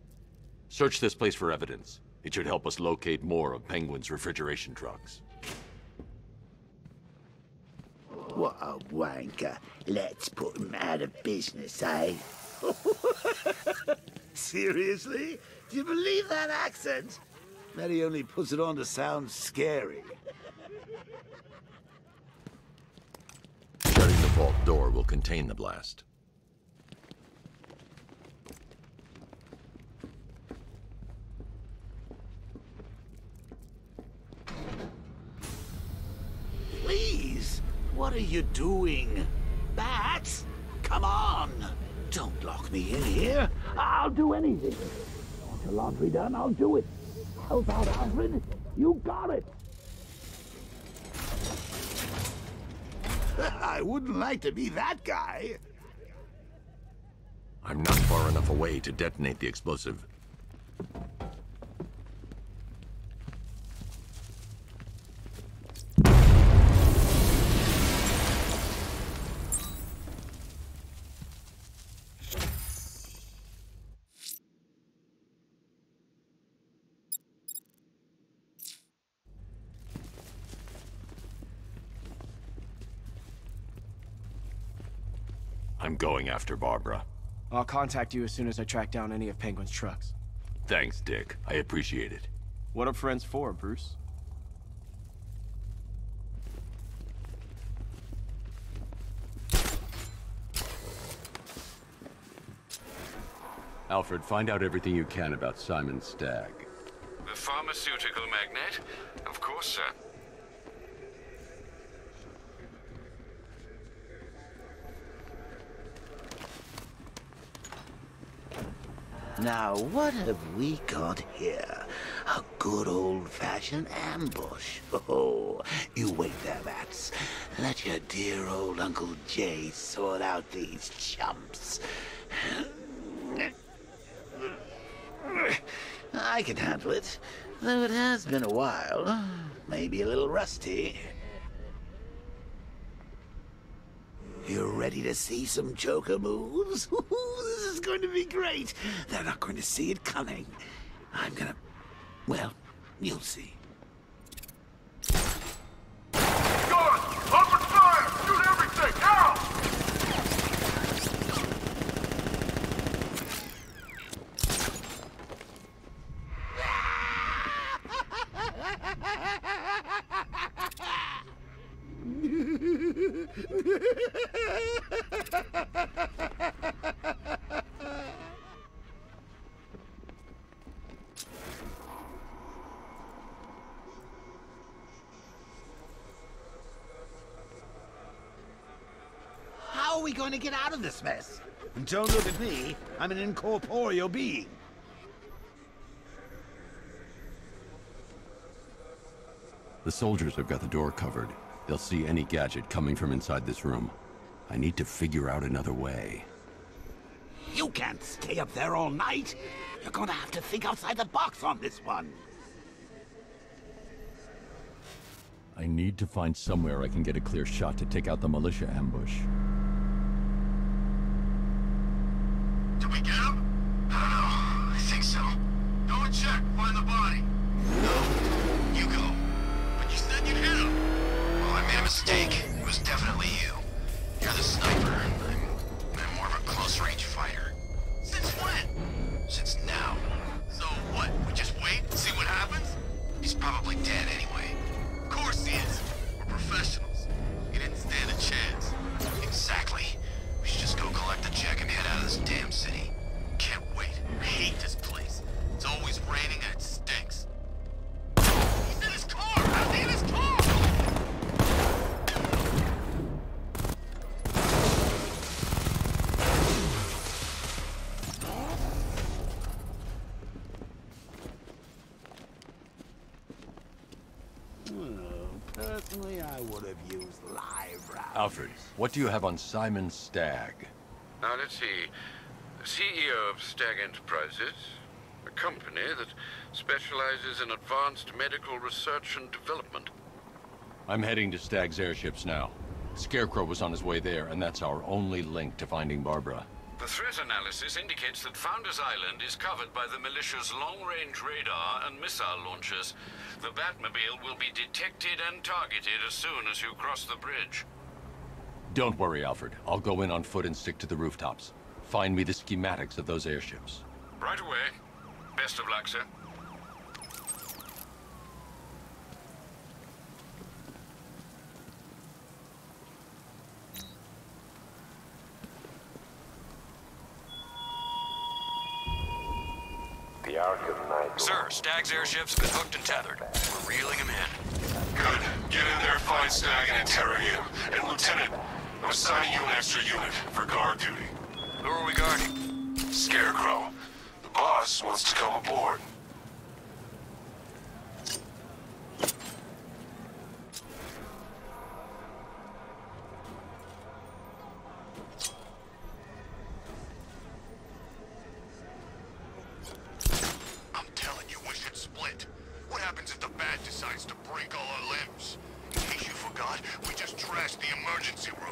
Search this place for evidence. It should help us locate more of Penguin's refrigeration trucks. What a wanker. Let's put him out of business, eh? Seriously? Do you believe that accent? Bet he only puts it on to sound scary. Shutting the vault door will contain the blast. Please, what are you doing? Bats? Come on! Don't lock me in here. I'll do anything. Want your laundry done? I'll do it. Help out, Alfred. You got it. I wouldn't like to be that guy. I'm not far enough away to detonate the explosive. I'm going after Barbara. I'll contact you as soon as I track down any of Penguin's trucks. Thanks, Dick. I appreciate it. What are friends for, Bruce? Alfred, find out everything you can about Simon Stagg. The pharmaceutical magnate? Of course, sir. Now, what have we got here? A good old-fashioned ambush. Oh, you wait there, Bats. Let your dear old Uncle Jay sort out these chumps. I can handle it, though it has been a while. Maybe a little rusty. You ready to see some Joker moves? This is going to be great. They're not going to see it coming. I'm gonna... well, you'll see. Guards! Open fire! Shoot everything! Now! How are we going to get out of this mess? And don't look at me. I'm an incorporeal being. The soldiers have got the door covered. They'll see any gadget coming from inside this room. I need to figure out another way. You can't stay up there all night. You're going to have to think outside the box on this one. I need to find somewhere I can get a clear shot to take out the militia ambush. Did we get him? I don't know. I think so. Go and check. Find the body. No. You go. But you said you'd hit him. Well, I made a mistake. It was definitely you. You're the sniper. I'm more of a close-range fighter. Since when? Since now. So what? We just wait and see what happens? He's probably dead anyway. Of course he is. We're professionals. He didn't stand a chance. Exactly. We should just go collect the check and head out of this damn city. Can't wait. I hate this place. It's always raining and it stinks. He's in his car! How's he in his car? Personally, I would have used live rounds. Alfred, what do you have on Simon Stagg? Now, let's see. CEO of Stag Enterprises, a company that specializes in advanced medical research and development. I'm heading to Stag's airships now. Scarecrow was on his way there, and that's our only link to finding Barbara. The threat analysis indicates that Founders Island is covered by the militia's long-range radar and missile launchers. The Batmobile will be detected and targeted as soon as you cross the bridge. Don't worry, Alfred. I'll go in on foot and stick to the rooftops. Find me the schematics of those airships. Right away. Best of luck, sir. The Arkham Knight. Sir, Stag's airships have been hooked and tethered. We're reeling him in. Good. Get in there, find Stag, and interrogate him. And Lieutenant, I'm assigning you an extra unit for guard duty. Who are we guarding? Scarecrow. The boss wants to come aboard. I'm telling you, we should split. What happens if the Bat decides to break all our limbs? In case you forgot, we just trashed the emergency room.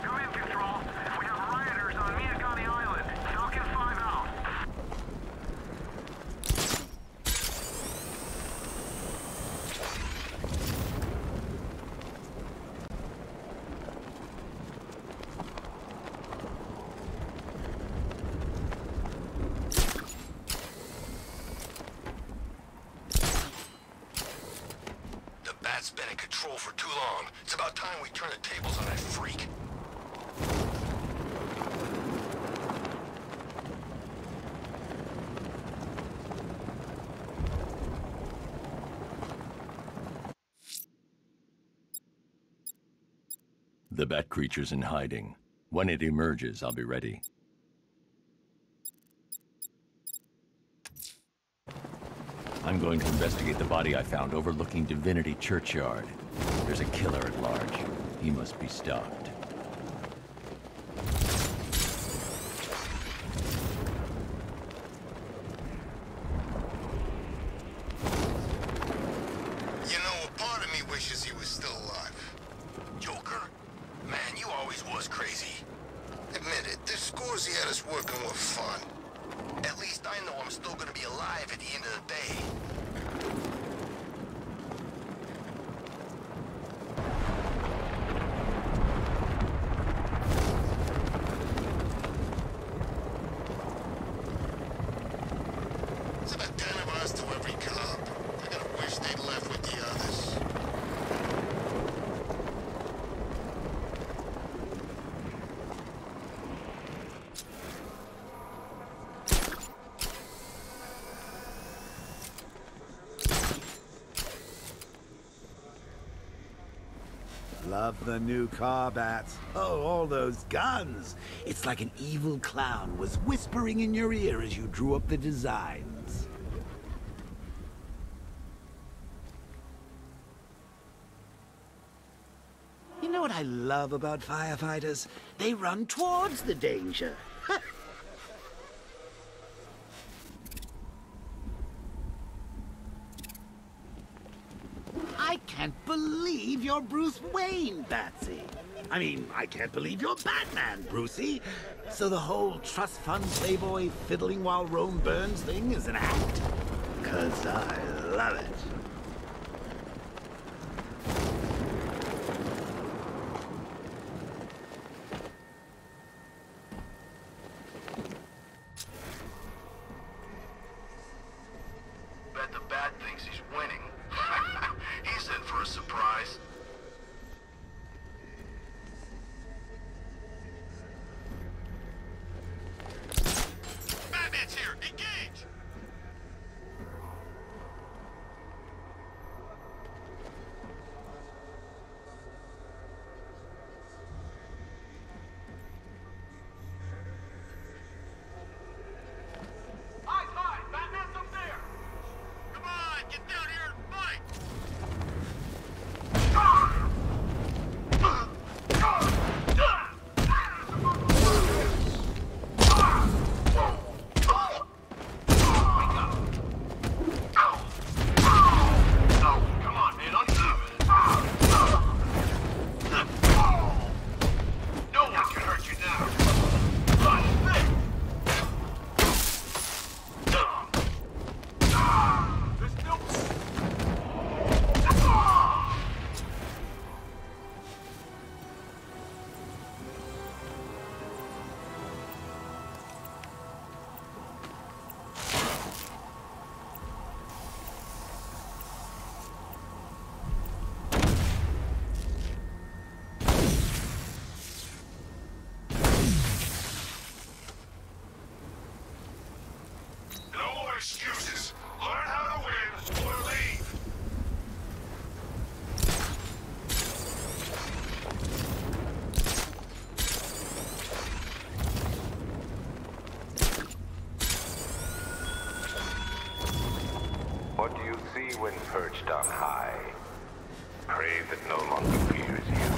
Come in, Control. We have rioters on Miyagani Island. Falcon 5 out. The Bat's been in control for too long. It's about time we turn the tables on that freak. The Bat creature's in hiding. When it emerges, I'll be ready. I'm going to investigate the body I found overlooking Divinity Churchyard. There's a killer at large. He must be stopped. You know, a part of me wishes he was still alive. Joker? Man, you always was crazy. Admit it, the scores he had us working were fun. At least I know I'm still gonna be alive at the end of the day. It's about 10 of us to every cop. I gotta wish they'd left with the others. Love the new car, Bats. Oh, all those guns. It's like an evil clown was whispering in your ear as you drew up the designs. You know what I love about firefighters? They run towards the danger. I can't believe you're Bruce Wayne, Batsy. I mean, I can't believe you're Batman, Brucey. So the whole trust fund playboy fiddling while Rome burns thing is an act? 'Cause I love it. Bet the Bat thinks he's winning. He's in for a surprise. Batman's here! Engage! What do you see when perched on high? Prey that no longer fears you.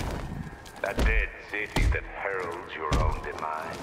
A dead city that heralds your own demise.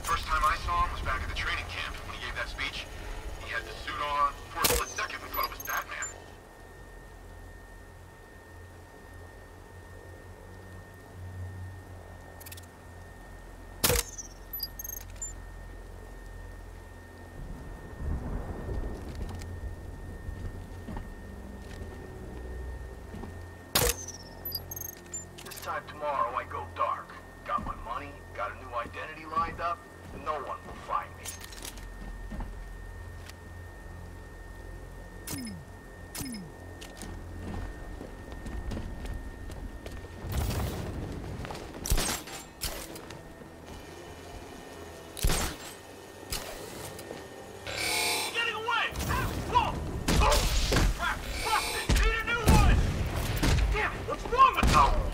First time I saw him was back at the training camp when he gave that speech. He had the suit on. For a split second, we thought it was Batman. This time tomorrow, I go dark. Got my money, got a new identity lined up. No one will find me. Getting away! Whoa! Oh! Crap! Busted! Need a new one! Damn it! What's wrong with them?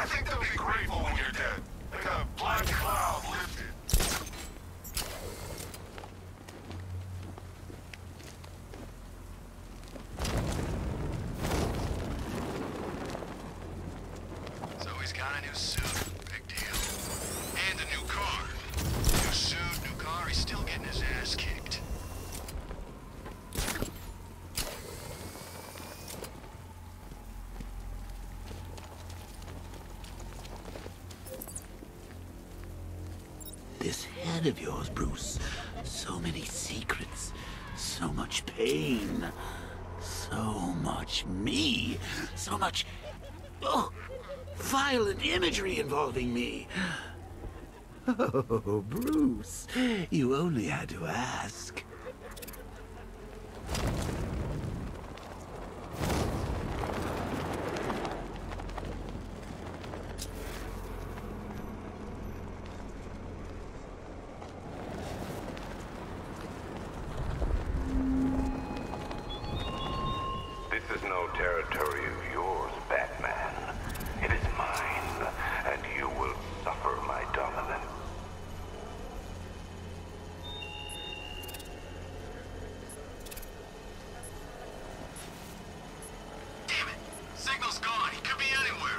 I think they'll be grateful when you're dead. Like a black cloud lifted. So he's got a new suit. Big deal. And a new car. New suit, new car, he's still getting his ass kicked. This head of yours, Bruce. So many secrets. So much pain. So much me. So much... oh, violent imagery involving me. Oh, Bruce. You only had to ask. This is no territory of yours, Batman. It is mine, and you will suffer my dominance. Damn it! Signal's gone. He could be anywhere.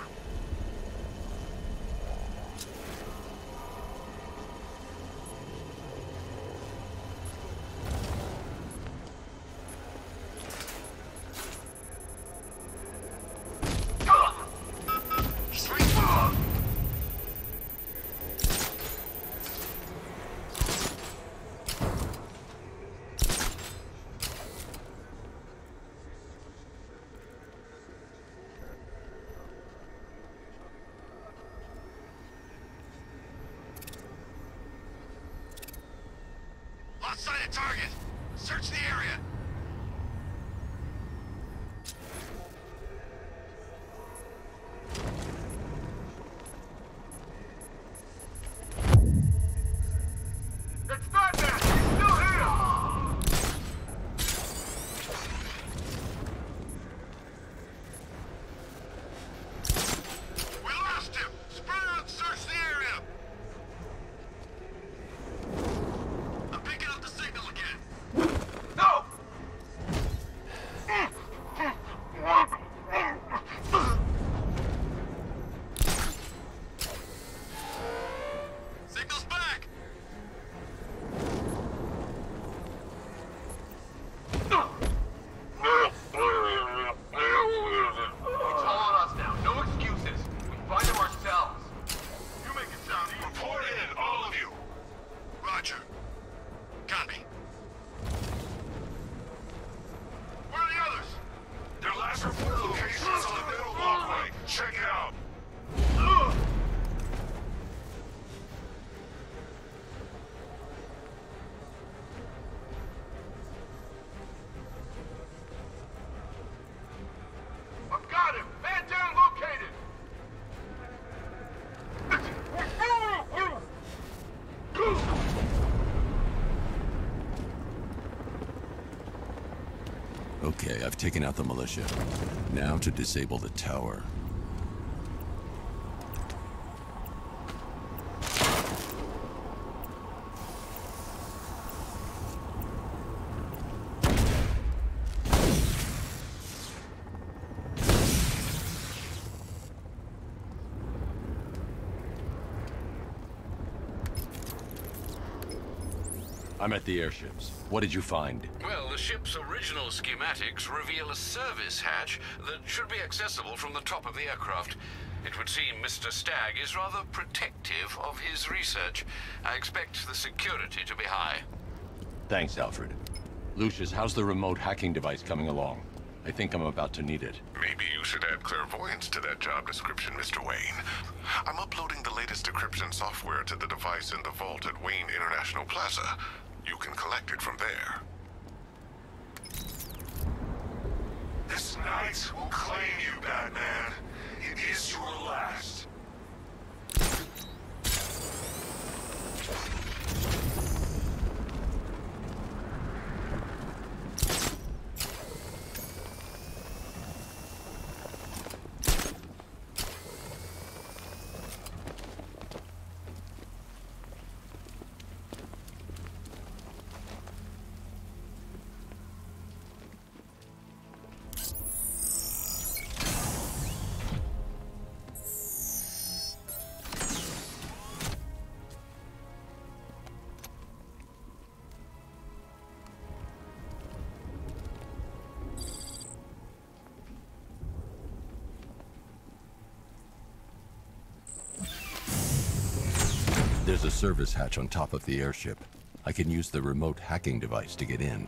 Lost sight of target. Search the area. It's Batman! He's still here! We lost him. Spread out and search the area. I'm picking up the signal again. No! Signal's back. It's all on us now. No excuses. We find him ourselves. You make it sound easy. Report in, all of you. Roger. Copy. Where are the others? Their last report location is on the middle walkway. Check it out. I've got him! Man down located! Okay, I've taken out the militia. Now to disable the tower. I'm at the airships. What did you find? Well, the ship's original schematics reveal a service hatch that should be accessible from the top of the aircraft. It would seem Mr. Stagg is rather protective of his research. I expect the security to be high. Thanks, Alfred. Lucius, how's the remote hacking device coming along? I think I'm about to need it. Maybe you should add clairvoyance to that job description, Mr. Wayne. I'm uploading the latest decryption software to the device in the vault at Wayne International Plaza. You can collect it from there. This night will claim you, Batman. It is your last. There's a service hatch on top of the airship. I can use the remote hacking device to get in.